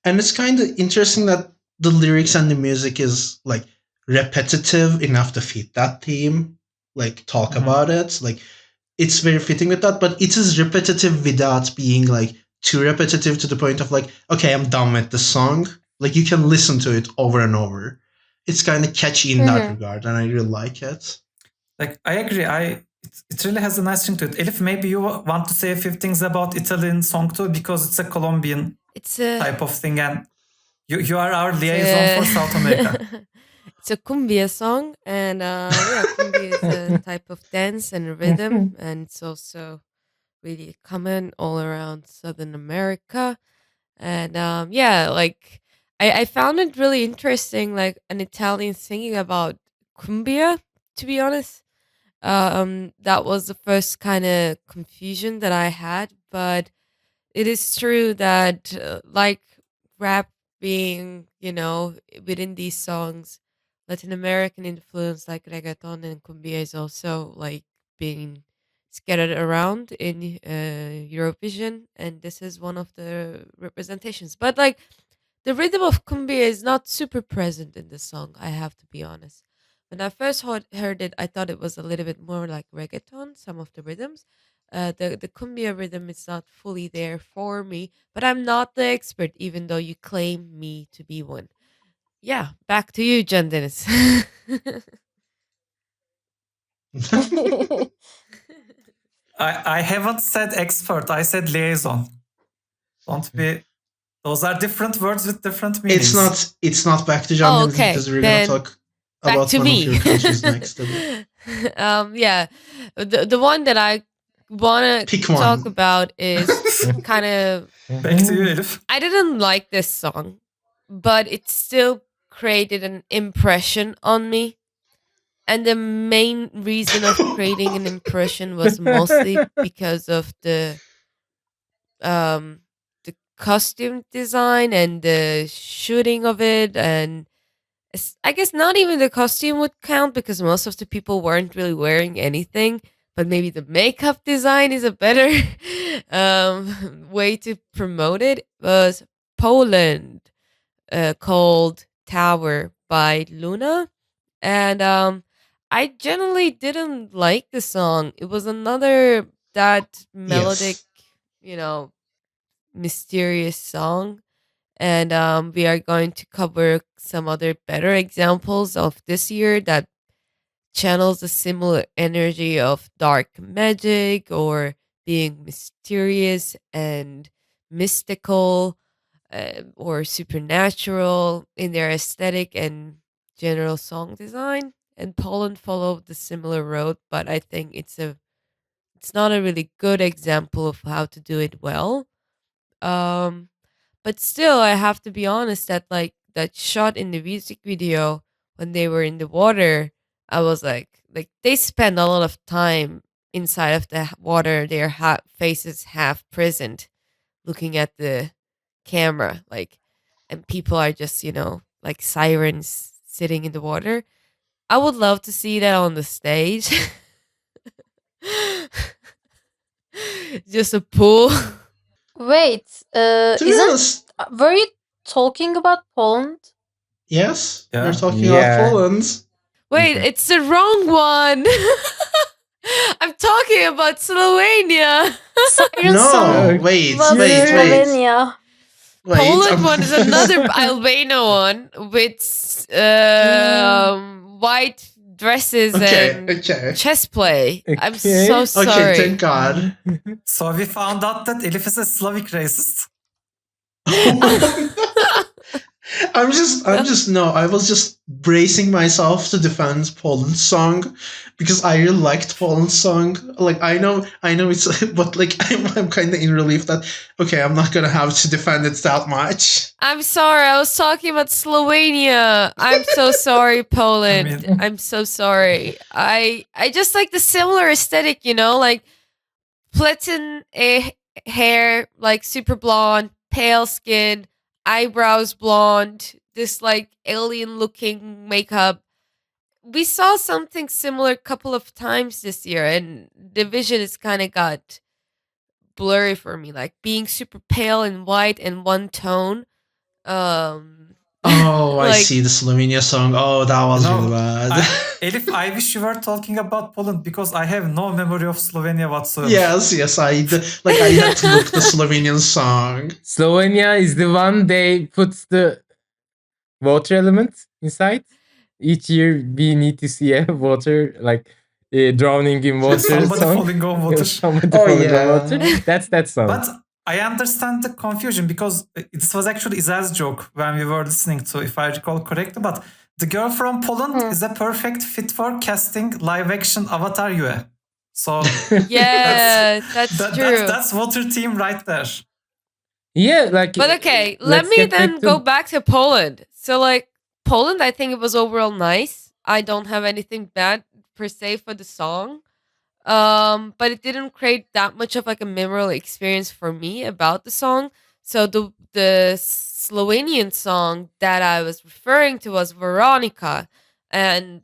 And it's kind of interesting that the lyrics and the music is like repetitive enough to fit that theme, like talk Mhm. about it. Like it's very fitting with that, but it is repetitive without being like too repetitive to the point of like, okay, I'm done with the song. Like you can listen to it over and over. It's kind of catchy in that regard, and I really like it. Like I agree. It really has a nice ring to it. Elif, maybe you want to say a few things about Italian song too, because it's a Colombian It's a type of thing, and you are our liaison for South America. It's a cumbia song, and yeah, cumbia is a type of dance and rhythm, and it's also really common all around Southern America. And yeah, like I found it really interesting, like an Italian singing about cumbia. To be honest, that was the first kind of confusion that I had, but it is true that like rap being, within these songs, Latin American influence like reggaeton and cumbia is also like being scattered around in Eurovision, and this is one of the representations. But like the rhythm of cumbia is not super present in the song, I have to be honest. When I first heard it, I thought it was a little bit more like reggaeton, some of the rhythms. The cumbia rhythm is not fully there for me, but I'm not the expert, even though you claim me to be one. Yeah, back to you, John Dennis. I haven't said expert. I said liaison. Don't be. Those are different words with different meanings. It's not back to John Dennis okay, because we're gonna then talk back about to one me. of your countries next. Yeah, the one that I want to Pick one. talk about is kind of. Back to you, Elif. I didn't like this song, but it still created an impression on me. And the main reason of creating an impression was mostly because of the um costume design and the shooting of it, and I guess not even the costume would count because most of the people weren't really wearing anything. But maybe the makeup design is a better way to promote it. Was Poland, called Tower by Luna. And I generally didn't like the song. It was another that melodic, Yes. you know, mysterious song. And we are going to cover some other better examples of this year that channels a similar energy of dark magic or being mysterious and mystical, or supernatural in their aesthetic and general song design. And Poland followed the similar road, but I think it's not a really good example of how to do it well. Um, but still, I have to be honest that like that shot in the music video when they were in the water, I was like they spend a lot of time inside of the water, their faces half present, looking at the camera, like, and people are just like sirens sitting in the water. I would love to see that on the stage. Just a pool. Wait, To be isn't honest, were you talking about Poland? yes, we're Yeah. talking about Yeah. Poland. Wait, Okay. it's the wrong one. I'm talking about Slovenia. Siren No, song wait, was wait, wait. Slovenia. Poland one is another albino one with white dresses Okay, and okay. chess play. I'm Okay. so Okay, sorry. thank God. So we found out that Elif is a Slavic racist. I was just bracing myself to defend Poland's song because I really liked Poland's song. Like I know it's, but like I'm kind of in relief that okay, I'm not gonna have to defend it that much. I'm sorry. I was talking about Slovenia. I'm so sorry, Poland. I mean- I'm so sorry. I just like the similar aesthetic, like platin hair, like super blonde, pale skin, eyebrows blonde, this like alien looking makeup. We saw something similar a couple of times this year, and the vision is kind of got blurry for me, like being super pale and white and one tone. Oh, I Like, see the Slovenia song. Oh, that was really bad. Elif, I wish you were talking about Poland because I have no memory of Slovenia whatsoever. yes, I had to look the Slovenian song. Slovenia is the one they put the water element inside. Each year we need to see a water like drowning in water Somebody song. falling on water. Somebody Oh, falling yeah. on water. That's that song. But I understand the confusion because this was actually Izaz's joke when we were listening to, if I recall correctly. But the girl from Poland is a perfect fit for casting live action Avatar Yue. So yeah, that's true. that's water team right there. Yeah, like. But okay, let let's me get back then to- go back to Poland. So like Poland, I think it was overall nice. I don't have anything bad per se for the song. But it didn't create that much of like a memorable experience for me about the song. So the Slovenian song that I was referring to was Veronica, and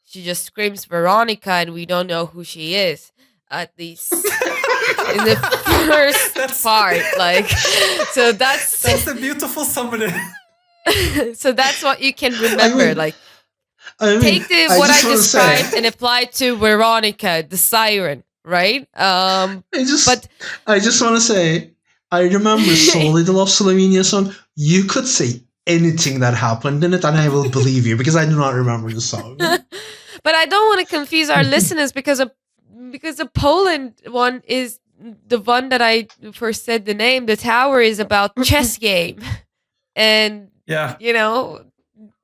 she just screams Veronica, and we don't know who she is, at least in the first part. Like, so that's That's a beautiful summary. so that's what you can remember. Take what I described and apply it to Veronica, the siren, right? I just want to say, I remember so little of Slovenia song. You could say anything that happened in it, and I will believe you because I do not remember the song. But I don't want to confuse our listeners because the Poland one is the one that I first said the name. The Tower is about chess game, and Yeah.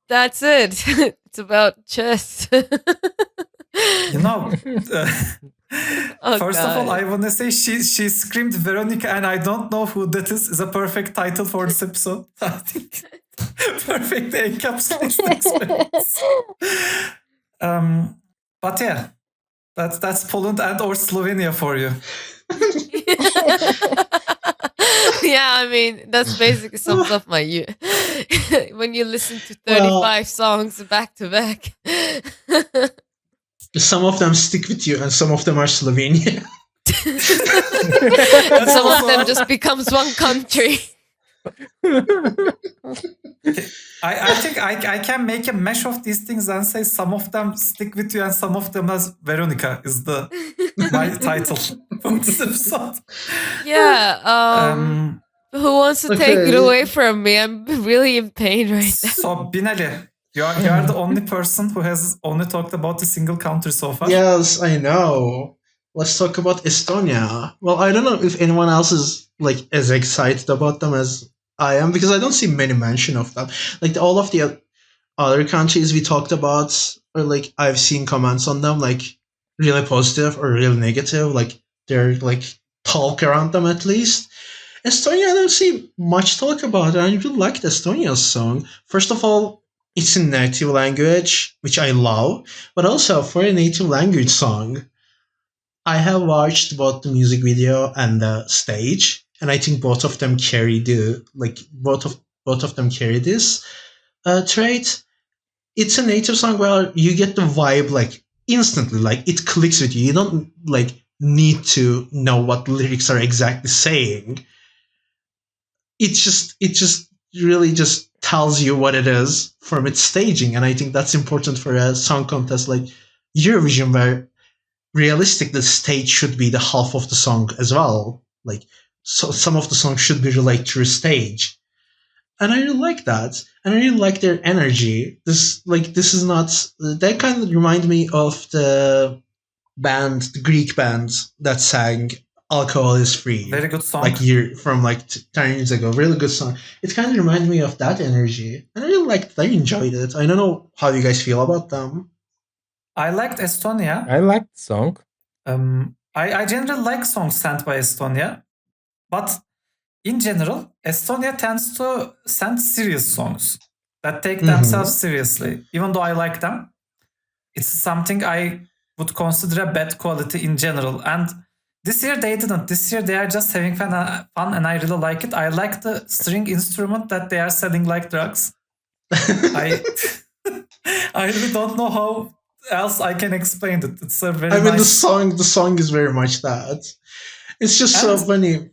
that's it. It's about chess. First of all, I want to say she screamed Veronica, and I don't know who that is a perfect title for this episode. I think perfect encapsulates the experience. But yeah, that's Poland and or Slovenia for you. Yeah, I mean that's basically sums up my year. When you listen to 35 Well, songs back to back. some of them stick with you, and some of them are Slovenia. And some of them Also- just becomes one country. I think I can make a mesh of these things and say some of them stick with you and some of them as Veronica is my title from this episode. Yeah. Who wants to take it Okay. away from me? I'm really in pain right now. So Binali, you are the only person who has only talked about a single country so far. Yes, I know. Let's talk about Estonia. Well, I don't know if anyone else is like as excited about them as I am, because I don't see many mention of them. Like all of the other countries we talked about, or like I've seen comments on them, like really positive or really negative. Like they're like talk around them at least. Estonia, I don't see much talk about. I really liked Estonia's song. First of all, it's in native language, which I love, but also for a native language song, I have watched both the music video and the stage, and I think both of them carry both of them carry this trait. It's a native song where you get the vibe like instantly, like it clicks with you. You don't like need to know what lyrics are exactly saying. It just really just tells you what it is from its staging, and I think that's important for a song contest like Eurovision, where realistic the stage should be the half of the song as well. Like so some of the song should be related to a stage, and I really like that, and I really like their energy. This is not, they kind of remind me of the Greek band that sang "Alcohol Is Free." Very good song. Like 10 years ago, really good song. It kind of reminded me of that energy, and I really liked. I enjoyed it. I don't know how you guys feel about them. I liked Estonia. I like the song. I generally like songs sent by Estonia, but in general, Estonia tends to send serious songs that take themselves seriously. Even though I like them, it's something I would consider a bad quality in general. And this year they didn't. This year they are just having fun, and I really like it. I like the string instrument that they are selling like drugs. I really don't know how else I can explain it. It's a very I mean, nice. the song is very much that. It's just so And- funny.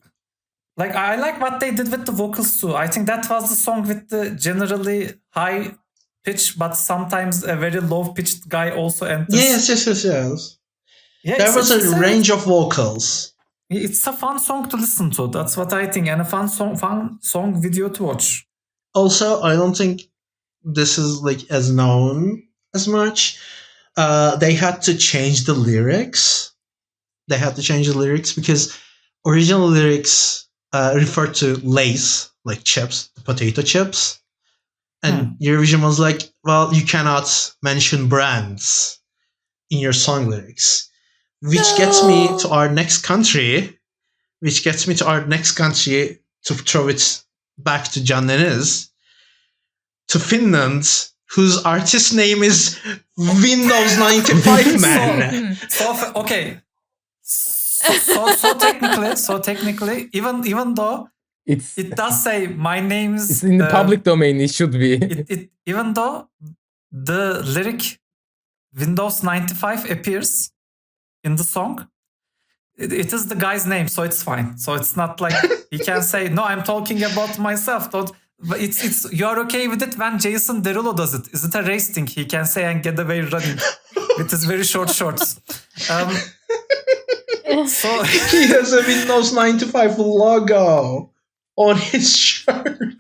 Like I like what they did with the vocals too. I think that was the song with the generally high pitch, but sometimes a very low pitched guy also enters. Yes. Yeah, There it's- was it's a range of vocals. It's a fun song to listen to. That's what I think, and a fun song video to watch. Also, I don't think this is like as known as much. They had to change the lyrics. Because original lyrics referred to Lay's, like chips, the potato chips. And Eurovision was like, well, you cannot mention brands in your song lyrics. Which gets me to our next country. To throw it back to John Deniz. To Finland, whose artist name is Windows 95 Man. Okay. So technically, even though It's it does say my name's it's in the public domain. It should be. it even though the lyric Windows 95 appears in the song, it is the guy's name, so it's fine. So it's not like he can say, no, I'm talking about myself. Don't. But it's you're okay with it when Jason Derulo does it. Is it a race thing? He can say and get away running with his very short shorts. So He has a Windows 95 logo on his shirt.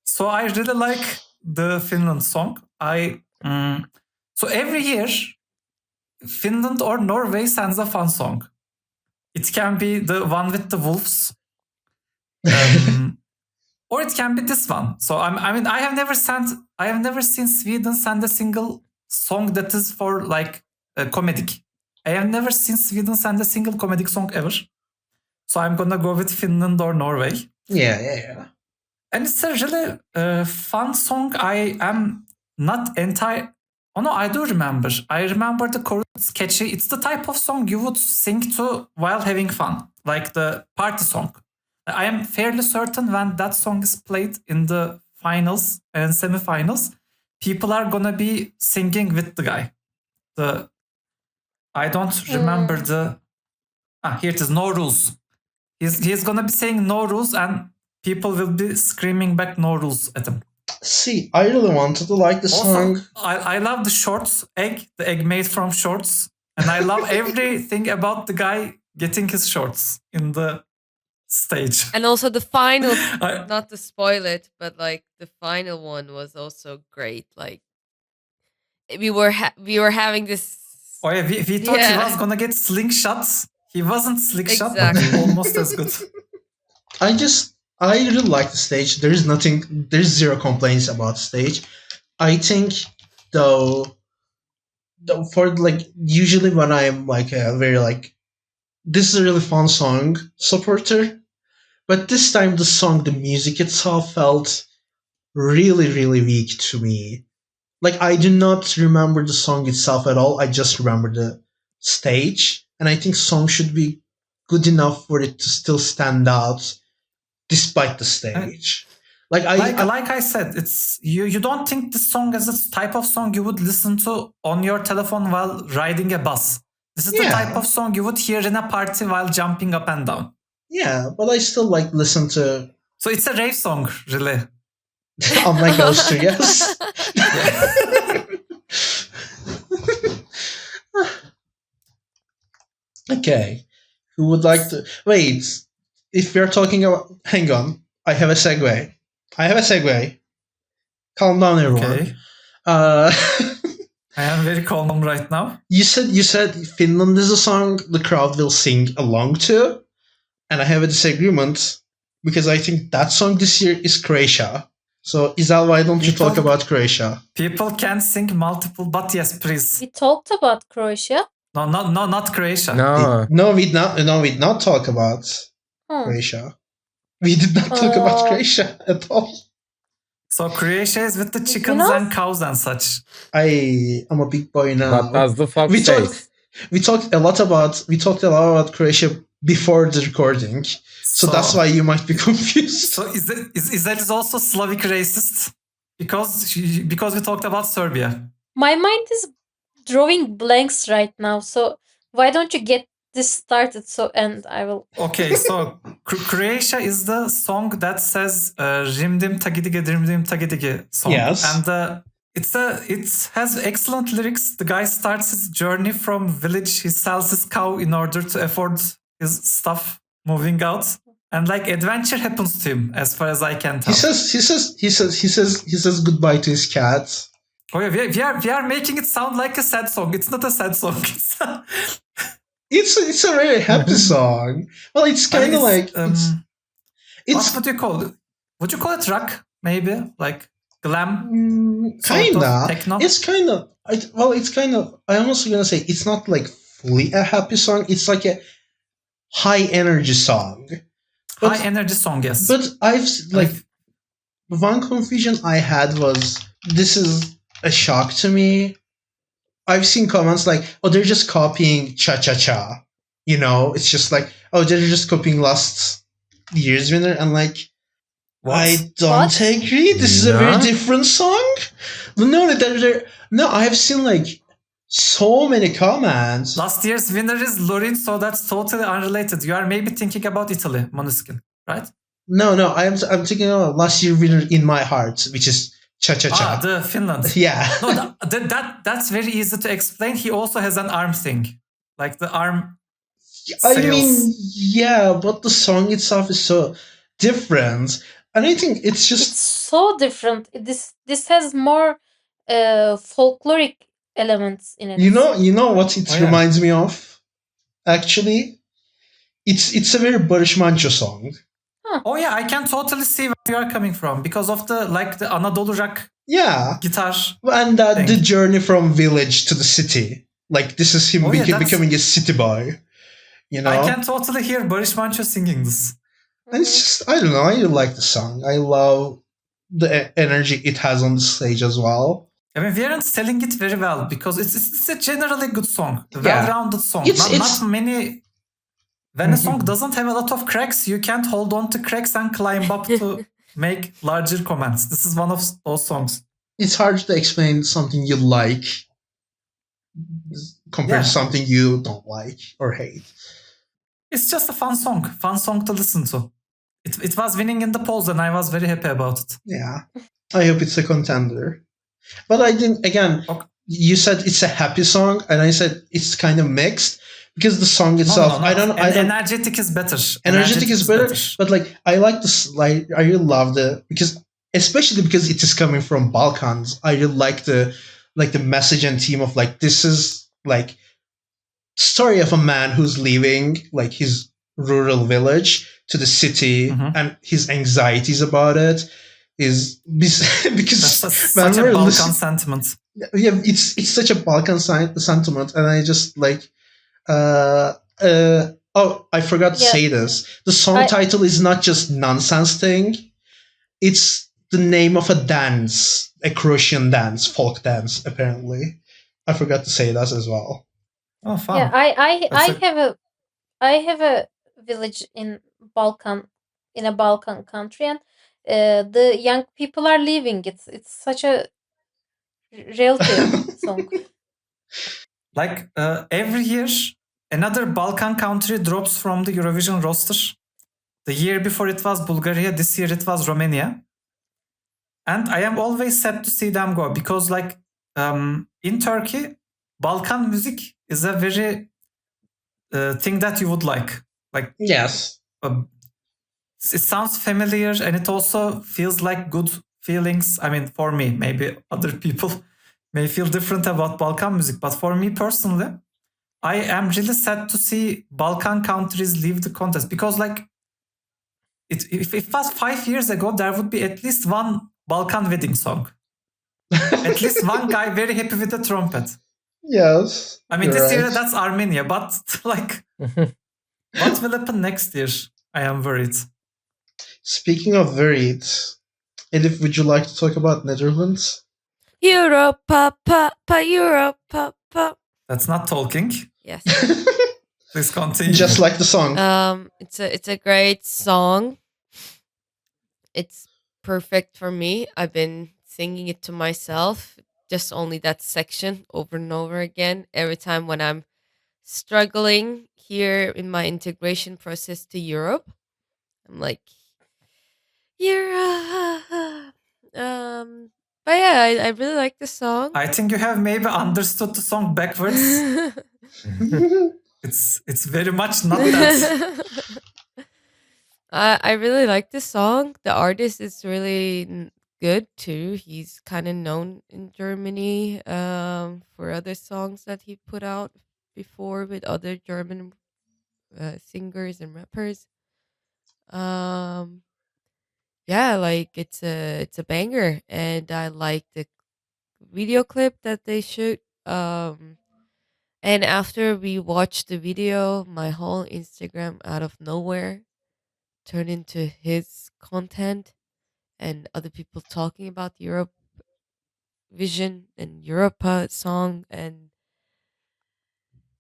So I really like the Finland song. So every year, Finland or Norway sends a fun song. It can be the one with the wolves, or it can be this one. So I have never seen Sweden send a single song that is for like comedic. I have never seen Sweden send a single comedic song ever. So I'm gonna go with Finland or Norway. Yeah. And it's a really fun song. I am not entire. Oh no, I do remember. I remember the chorus. It's catchy. It's the type of song you would sing to while having fun, like the party song. I am fairly certain when that song is played in the finals and semifinals, people are gonna be singing with the guy. I don't remember here it is, No Rules. He's gonna be saying No Rules and people will be screaming back No Rules at him. See, I really wanted to like the song. Also, I love the shorts, the egg made from shorts. And I love everything about the guy getting his shorts in the stage. And also the final, I- not to spoil it, but like the final one was also great. Like we were having this. Oh yeah, we thought he Yeah. was gonna get slingshots. He wasn't slingshot, Exactly. but almost as good. I really like the stage. There's zero complaints about the stage. I think though for like usually when I'm like a very like this is a really fun song supporter, but this time the music itself felt really, really weak to me. Like I do not remember the song itself at all. I just remember the stage, and I think song should be good enough for it to still stand out despite the stage. Like I said, it's you don't think this song is a type of song you would listen to on your telephone while riding a bus. This is the Yeah. type of song you would hear in a party while jumping up and down. yeah, but I still like listen to So it's a rave song, really. Unlike those two, yes. Okay. Who would like to wait? If we're talking about hang on. I have a segue. Calm down everyone. Okay. Uh I am very calm right now. you said Finland is a song the crowd will sing along to, and I have a disagreement because I think that song this year is Croatia. So Izal, why don't you talk People- about Croatia? People can sing multiple, but yes, please. We talked about Croatia. No, not Croatia. No. We did not talk about Hmm. Croatia. We did not talk about Croatia at all. So Croatia is with the chickens know? and cows and such. I am a big boy now. What does the fuck We say? talked a lot about Croatia before the recording, so that's why you might be confused. So is that also Slavic racist? Because we talked about Serbia. My mind is drawing blanks right now. So why don't you get this started? And I will. Okay, so Croatia is the song that says "Rimdim tagidige rimdim tagidige" song. Yes. And it has excellent lyrics. The guy starts his journey from village. He sells his cow in order to afford his stuff moving out, and like adventure happens to him, as far as I can tell. He says goodbye to his cat. Oh yeah, we are making it sound like a sad song. It's not a sad song. It's a very happy song. Well, it's kind of like it's what would you call it? Would you call it rock? Maybe like glam. kind sort of of. techno? It's kind of. It's kind of. I'm also gonna say it's not like fully a happy song. It's like a high energy song. High energy song, yes. But I've like one confusion I had was this is a shock to me. I've seen comments like, "Oh, they're just copying Cha Cha Cha," you know. It's just like, "Oh, they're just copying last year's winner," and like, What? I don't What? agree. This is a very No? different song. No, I have seen like so many comments. Last year's winner is Lorin, so that's totally unrelated. You are maybe thinking about Italy, Måneskin, right? No, I'm thinking about last year's winner in my heart, which is Cha Cha Cha. The Finland. Yeah. No, that's very easy to explain. He also has an arm thing, like the arm. I sales. mean, yeah, but the song itself is so different, and I think it's just It's so different. This has more folkloric elements in it. you know what it Oh, yeah. reminds me of. Actually, it's a very Barış Manço song. Oh yeah, I can totally see where you are coming from because of the Anadolu rock Yeah, guitar. and Thing. the journey from village to the city. Like this is him Oh, yeah, that's- becoming a city boy. You know, I can totally hear Barış Manço singing this. and it's just I don't know. I like the song. I love the energy it has on the stage as well. I mean, we aren't selling it very well because it's a generally good song, a Yeah. well-rounded song. It's- Not many when a song doesn't have a lot of cracks, you can't hold on to cracks and climb up to make larger comments. This is one of those songs. It's hard to explain something you like compared to Yeah. something you don't like or hate. It's just a fun song to listen to. It was winning in the polls, and I was very happy about it. Yeah. I hope it's a contender. But I didn't, again, Okay. you said it's a happy song, and I said it's kind of mixed because the song itself, No. I don't. Energetic is better. Energetic is better, but like I like this. Like I really love because especially because it is coming from Balkans. I really like the message and theme of like this is like story of a man who's leaving like his rural village to the city and his anxieties about it is because that's such a Balkan sentiment. Yeah, it's such a Balkan sentiment, and I just like oh, I forgot to say this. The song title is not just nonsense thing. It's the name of a dance, a Croatian dance, folk dance, apparently. I forgot to say that as well. Oh, fun. Yeah, I have a village in a Balkan country, and the young people are leaving. It's such a relative song. Like every year, another Balkan country drops from the Eurovision roster. The year before it was Bulgaria, this year it was Romania. And I am always sad to see them go because like in Turkey, Balkan music is a very thing that you would like. Like yes. It sounds familiar and it also feels like good feelings. I mean, for me, maybe other people may feel different about Balkan music, but for me personally, I am really sad to see Balkan countries leave the contest because like if it was 5 years ago, there would be at least one Balkan wedding song. At least one guy very happy with the trumpet. Yes. I mean, this year that's Armenia, but like, what will happen next year? I am worried. Speaking of worried, Elif, would you like to talk about Netherlands? Europe, Europe, That's not talking. Yes. Please continue. Just like the song. It's a great song. It's perfect for me. I've been singing it to myself, just only that section over and over again. Every time when I'm struggling here in my integration process to Europe, I'm like, Europe. But yeah, I really like the song. I think you have maybe understood the song backwards. It's very much not that. I really like the song. The artist is really good too. He's kind of known in Germany for other songs that he put out before with other German singers and rappers. Yeah, like it's a banger, and I like the video clip that they shoot. And after we watched the video, my whole Instagram out of nowhere turned into his content and other people talking about the Eurovision and Europa song. And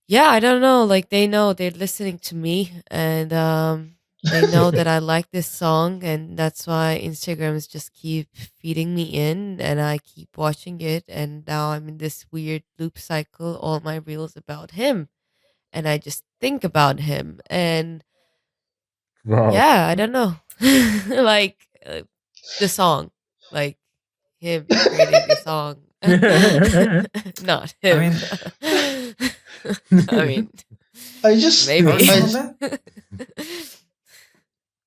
yeah, I don't know, like they know they're listening to me, and they know that I like this song, and that's why Instagrams just keep feeding me in, and I keep watching it, and now I'm in this weird loop cycle. All my reels about him, and I just think about him, and Wow. yeah, I don't know, like the song, like him creating the song, not him. I mean, I just maybe.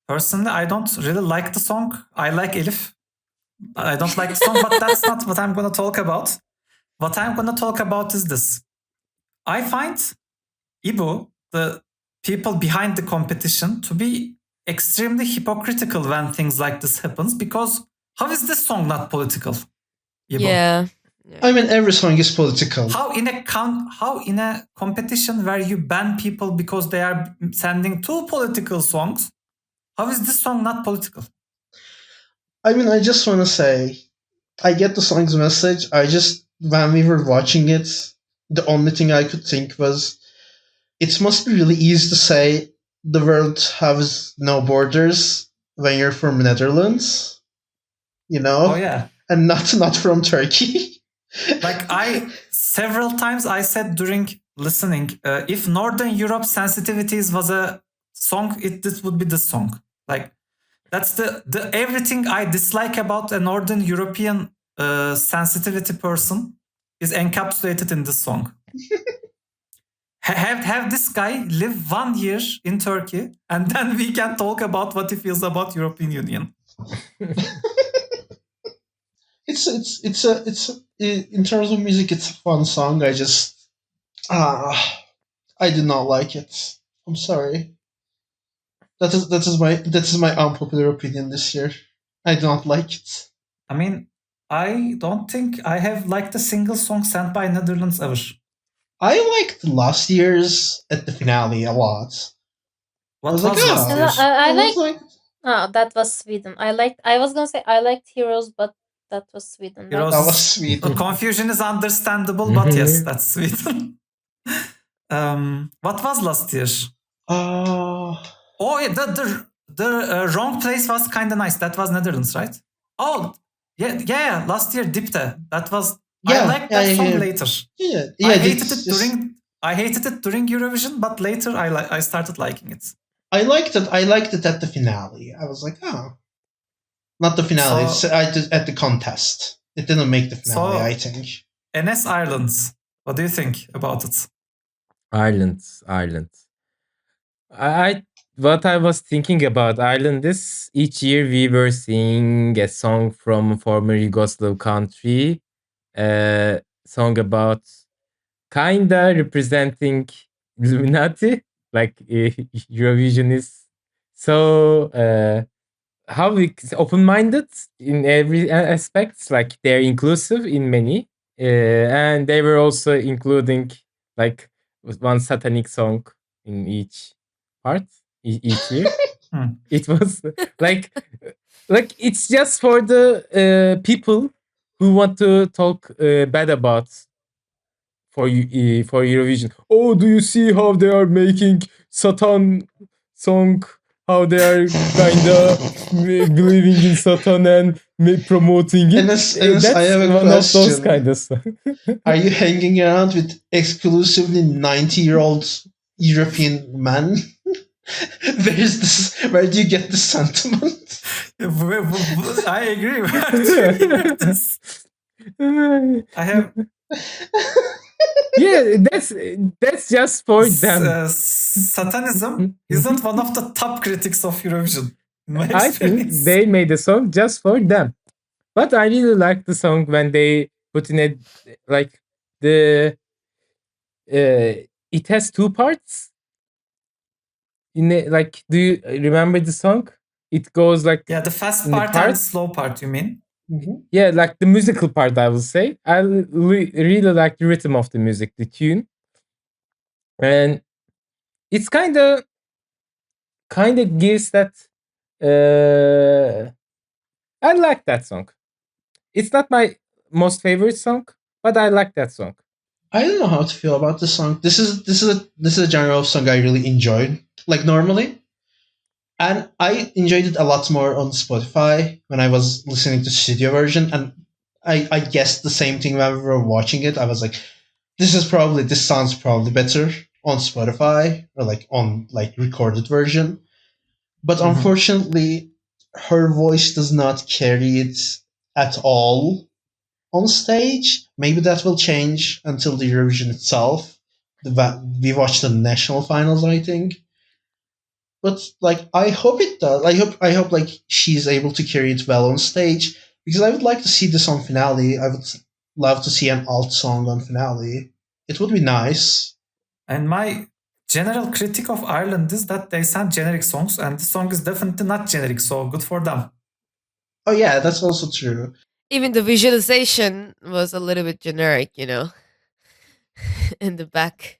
Personally, I don't really like the song. I like Elif. I don't like the song, but that's not what I'm going to talk about. What I'm going to talk about is this. I find Ibu, the people behind the competition, to be extremely hypocritical when things like this happens, because how is this song not political? Ibu? Yeah. I mean, every song is political. How in a competition where you ban people because they are sending two political songs, how is this song not political? I mean, I just want to say, I get the song's message. When we were watching it, the only thing I could think was, it must be really easy to say, the world has no borders when you're from Netherlands, Oh yeah. and not from Turkey. Like several times I said during listening, if Northern Europe sensitivities was a song, this would be this song. Like that's the everything I dislike about a Northern European sensitivity person is encapsulated in this song. Have this guy live 1 year in Turkey, and then we can talk about what he feels about European Union. It's in terms of music, it's a fun song. I just I did not like it. I'm sorry. That is my unpopular opinion this year. I do not like it. I mean, I don't think I have liked a single song sent by Netherlands ever. I liked last year's at the finale a lot. What was was like, last oh. year? I I was like. Oh, that was Sweden. I was gonna say I liked Heroes, but that was Sweden. Heroes that was The Sweden. confusion is understandable, but yes, that's Sweden. What was last year? Oh, yeah, the wrong place was kind of nice. That was Netherlands, right? Oh, yeah. Last year, Dipte. That was. I liked that song later. Yeah, I hated it during Eurovision, but later I started liking it. I liked it. I liked it at the finale. I was like, oh, not the finale. At the contest. It didn't make the finale. I think. NS Ireland. What do you think about it? Ireland. What I was thinking about Ireland is each year we were seeing a song from former Yugoslav country, a song about kinda representing Illuminati, like Eurovision is so how open-minded in every aspect, like they're inclusive in many, and they were also including like one satanic song in each part each year. It was like it's just for the people who want to talk bad about for Eurovision. Oh, do you see how they are making Satan song? How they are kinda believing in Satan and promoting it. That's I have a one question. Of those kind of stuff. Are you hanging around with exclusively 90-year-old European men? Where do you get this sentiment? I agree. Where do you get this? I have. Yeah, that's just for them. Satanism isn't one of the top critics of Eurovision. I think they made a song just for them. But I really like the song when they put in it like it has two parts. Like, do you remember the song? It goes like the fast part and slow part. You mean? Mm-hmm. Yeah, like the musical part, I will say. I really like the rhythm of the music, the tune, and it's kind of gives that. I like that song. It's not my most favorite song, but I like that song. I don't know how to feel about this song. This is a genre of song I really enjoyed, like normally, and I enjoyed it a lot more on Spotify when I was listening to studio version, and I guessed the same thing when we were watching it. I was like, this sounds probably better on Spotify or like on like recorded version, but unfortunately, her voice does not carry it at all on stage. Maybe that will change until the Eurovision itself. We watched the national finals, I think. But like, I hope it does. I hope like she's able to carry it well on stage, because I would like to see this on finale. I would love to see an alt song on finale. It would be nice. And my general critique of Ireland is that they send generic songs, and the song is definitely not generic. So good for them. Oh yeah, that's also true. Even the visualization was a little bit generic, you know, in the back.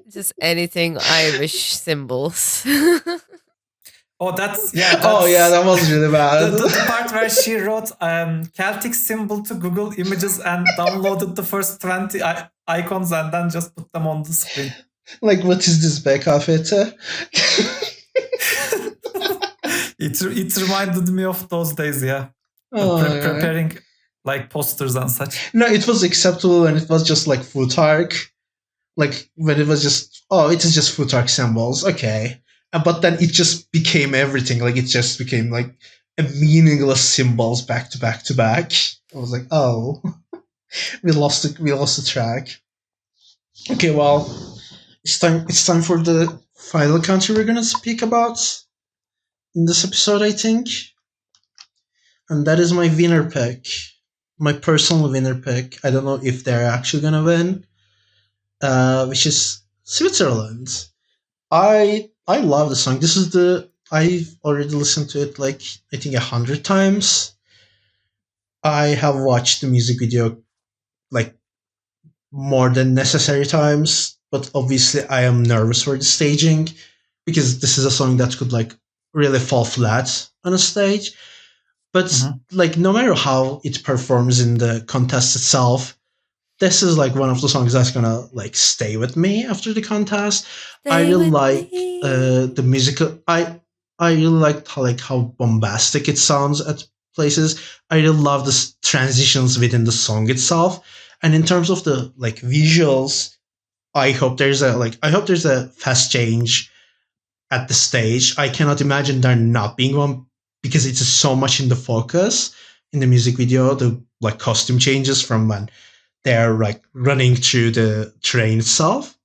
Just anything Irish symbols. That's oh yeah, that was really bad. The part where she wrote Celtic symbol to Google Images and downloaded the first 20 icons and then just put them on the screen. Like, what is this BKFT? It reminded me of those days, yeah. Oh, yeah. Preparing like posters and such. No, it was acceptable and it was just like Futark. Like when it was just, oh, it is just Futark symbols, okay. But then it just became everything. Like it just became like a meaningless symbols back to back to back. I was like, oh, we lost the track. Okay, well, it's time for the final country we're gonna speak about in this episode, I think. And that is my winner pick. My personal winner pick. I don't know if they're actually gonna win. Which is Switzerland. I love the song. I've already listened to it like I think 100 times. I have watched the music video like more than necessary times, but obviously I am nervous for the staging because this is a song that could like really fall flat on a stage. But like no matter how it performs in the contest itself, this is like one of the songs that's gonna like stay with me after the contest. I really like the musical. I really like how bombastic it sounds at places. I really love the transitions within the song itself. And in terms of the like visuals, I hope there's a fast change at the stage. I cannot imagine there not being one because it's so much in the focus in the music video. The like costume changes from when they're like running through the train itself.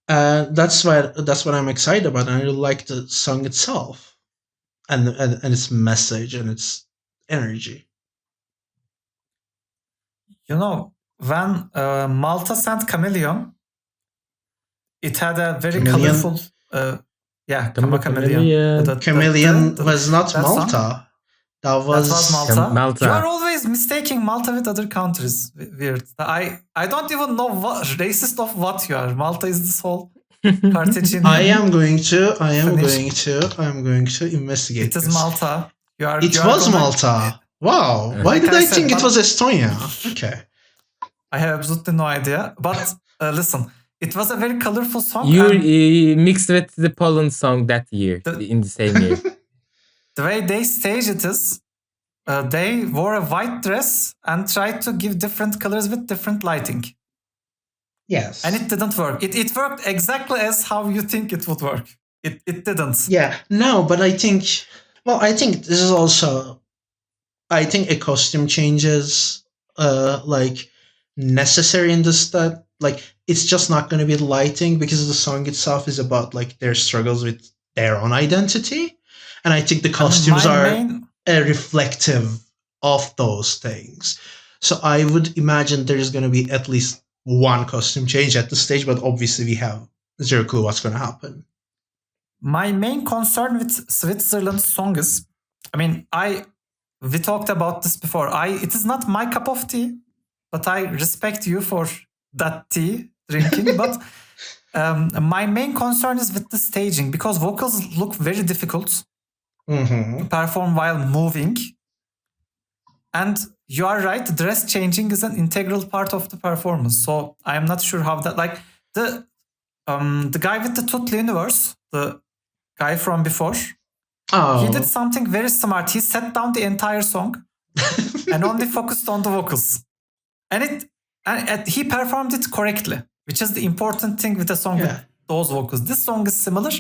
That's what I'm excited about. And I really like the song itself and its message and its energy. You know, when Malta sent Chameleon, it had a very Chameleon? colorful. Yeah, Chameleon. Chameleon was not that Malta. song? That was Malta. Malta. You are always mistaking Malta with other countries. Weird. I don't even know what racist of what you are. Malta is this whole Carthaginian. I am going to investigate. It is this. Malta. It was Malta. Wow. Why did I think it was Estonia? Okay. I have absolutely no idea. But listen, it was a very colorful song. You mixed with the Poland song that year, in the same year. The way they staged it is, they wore a white dress and tried to give different colors with different lighting. Yes. And it didn't work. It worked exactly as how you think it would work. It didn't. Yeah. No, but I think this is also, I think a costume changes like necessary in this that like it's just not going to be the lighting because the song itself is about like their struggles with their own identity. And I think the costumes are reflective of those things. So I would imagine there's going to be at least one costume change at the stage, but obviously we have zero clue what's going to happen. My main concern with Switzerland's song is, I mean, we talked about this before. It is not my cup of tea, but I respect you for that tea drinking. But my main concern is with the staging because vocals look very difficult to perform while moving. And you are right, dress changing is an integral part of the performance. So I'm not sure how that, like the guy with the Tutli universe, the guy from before, he did something very smart. He set down the entire song and only focused on the vocals. And he performed it correctly, which is the important thing with a song with those vocals. This song is similar,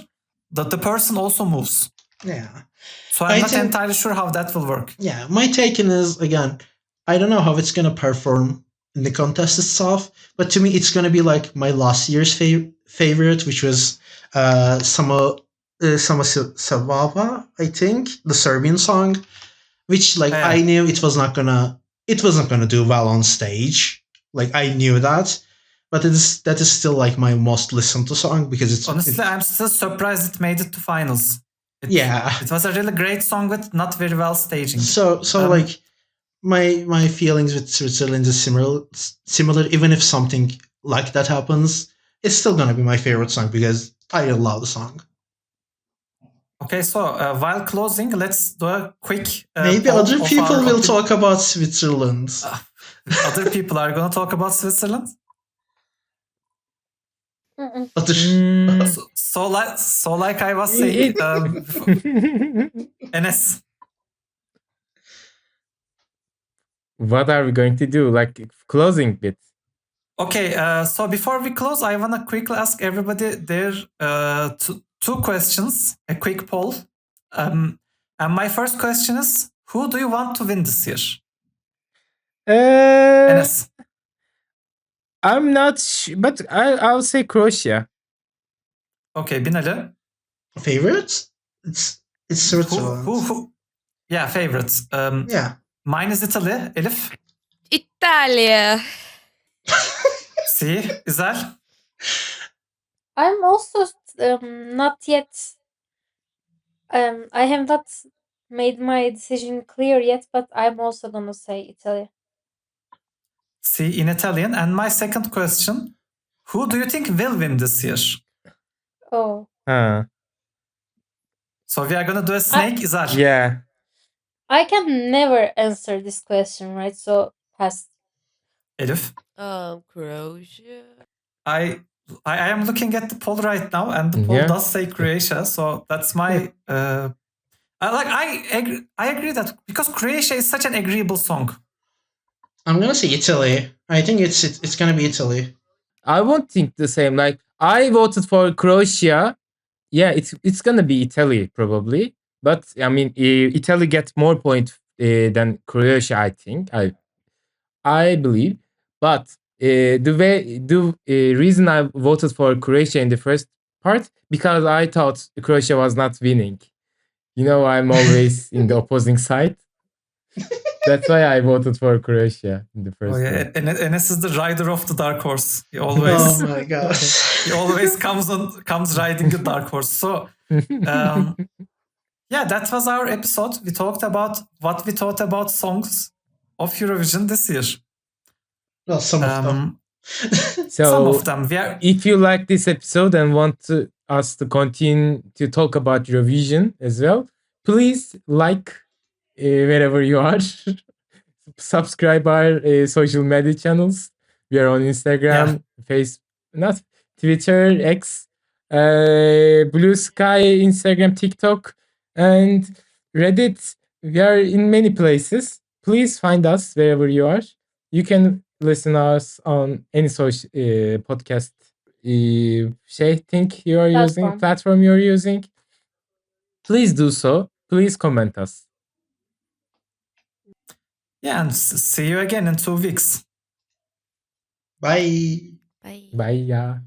but the person also moves. Yeah. So I'm not entirely sure how that will work. Yeah, my take is, again, I don't know how it's going to perform in the contest itself, but to me it's going to be like my last year's favorite, which was Sama Savava, I think, the Serbian song, which like I knew it wasn't gonna do well on stage. Like I knew that, but that is still like my most listened to song because it's honestly I'm still surprised it made it to finals. It was a really great song with not very well staging. So like my feelings with Switzerland is similar. Even if something like that happens, it's still gonna be my favorite song because I love the song. Okay, so while closing, let's do a quick. Maybe other people will talk about Switzerland. Other people are gonna talk about Switzerland. Mm-mm. Otur. Mm, So like I was saying, Enes. what are we going to do? Like closing bit. Okay, so before we close, I want to quickly ask everybody their two questions, a quick poll. And my first question is, who do you want to win this year? Enes. I'm not but I'll say Croatia. Okay, Binali. Favorites? It's Switzerland. Who? Yeah, favorites. Yeah. Mine is Italy. Elif. Italia. See, İzel. I'm also not yet. I have not made my decision clear yet, but I'm also gonna say Italy. See, in Italian. And my second question, who do you think will win this year? Oh, Huh. So we are gonna do a snake, İzel. Yeah. I can never answer this question, right? So pass. Elif. Croatia. I am looking at the poll right now, and the poll Yeah. does say Croatia. So that's my. I agree that because Croatia is such an agreeable song. I'm gonna say Italy. I think it's gonna be Italy. I won't think the same. Like I voted for Croatia. Yeah, it's gonna be Italy probably. But I mean, Italy gets more points than Croatia. I think. I believe. But the reason I voted for Croatia in the first part because I thought Croatia was not winning. You know, I'm always in the opposing side. That's why I voted for Croatia in the first one. Enes is the rider of the dark horse. He Oh always my god. he always comes riding the dark horse. So yeah, that was our episode. We talked about what we thought about songs of Eurovision this year. Well, some of them. So Some of them. if you like this episode and want us to continue to talk about Eurovision as well, please like wherever you are. Subscribe our social media channels. We are on Instagram, Facebook, not Twitter, X, Blue Sky, Instagram, TikTok, and Reddit. We are in many places. Please find us wherever you are. You can listen us on any social podcast think you are using, platform you're using. Please do so. Please comment us. Yeah, and see you again in 2 weeks. Bye. Bye. Bye. Yeah.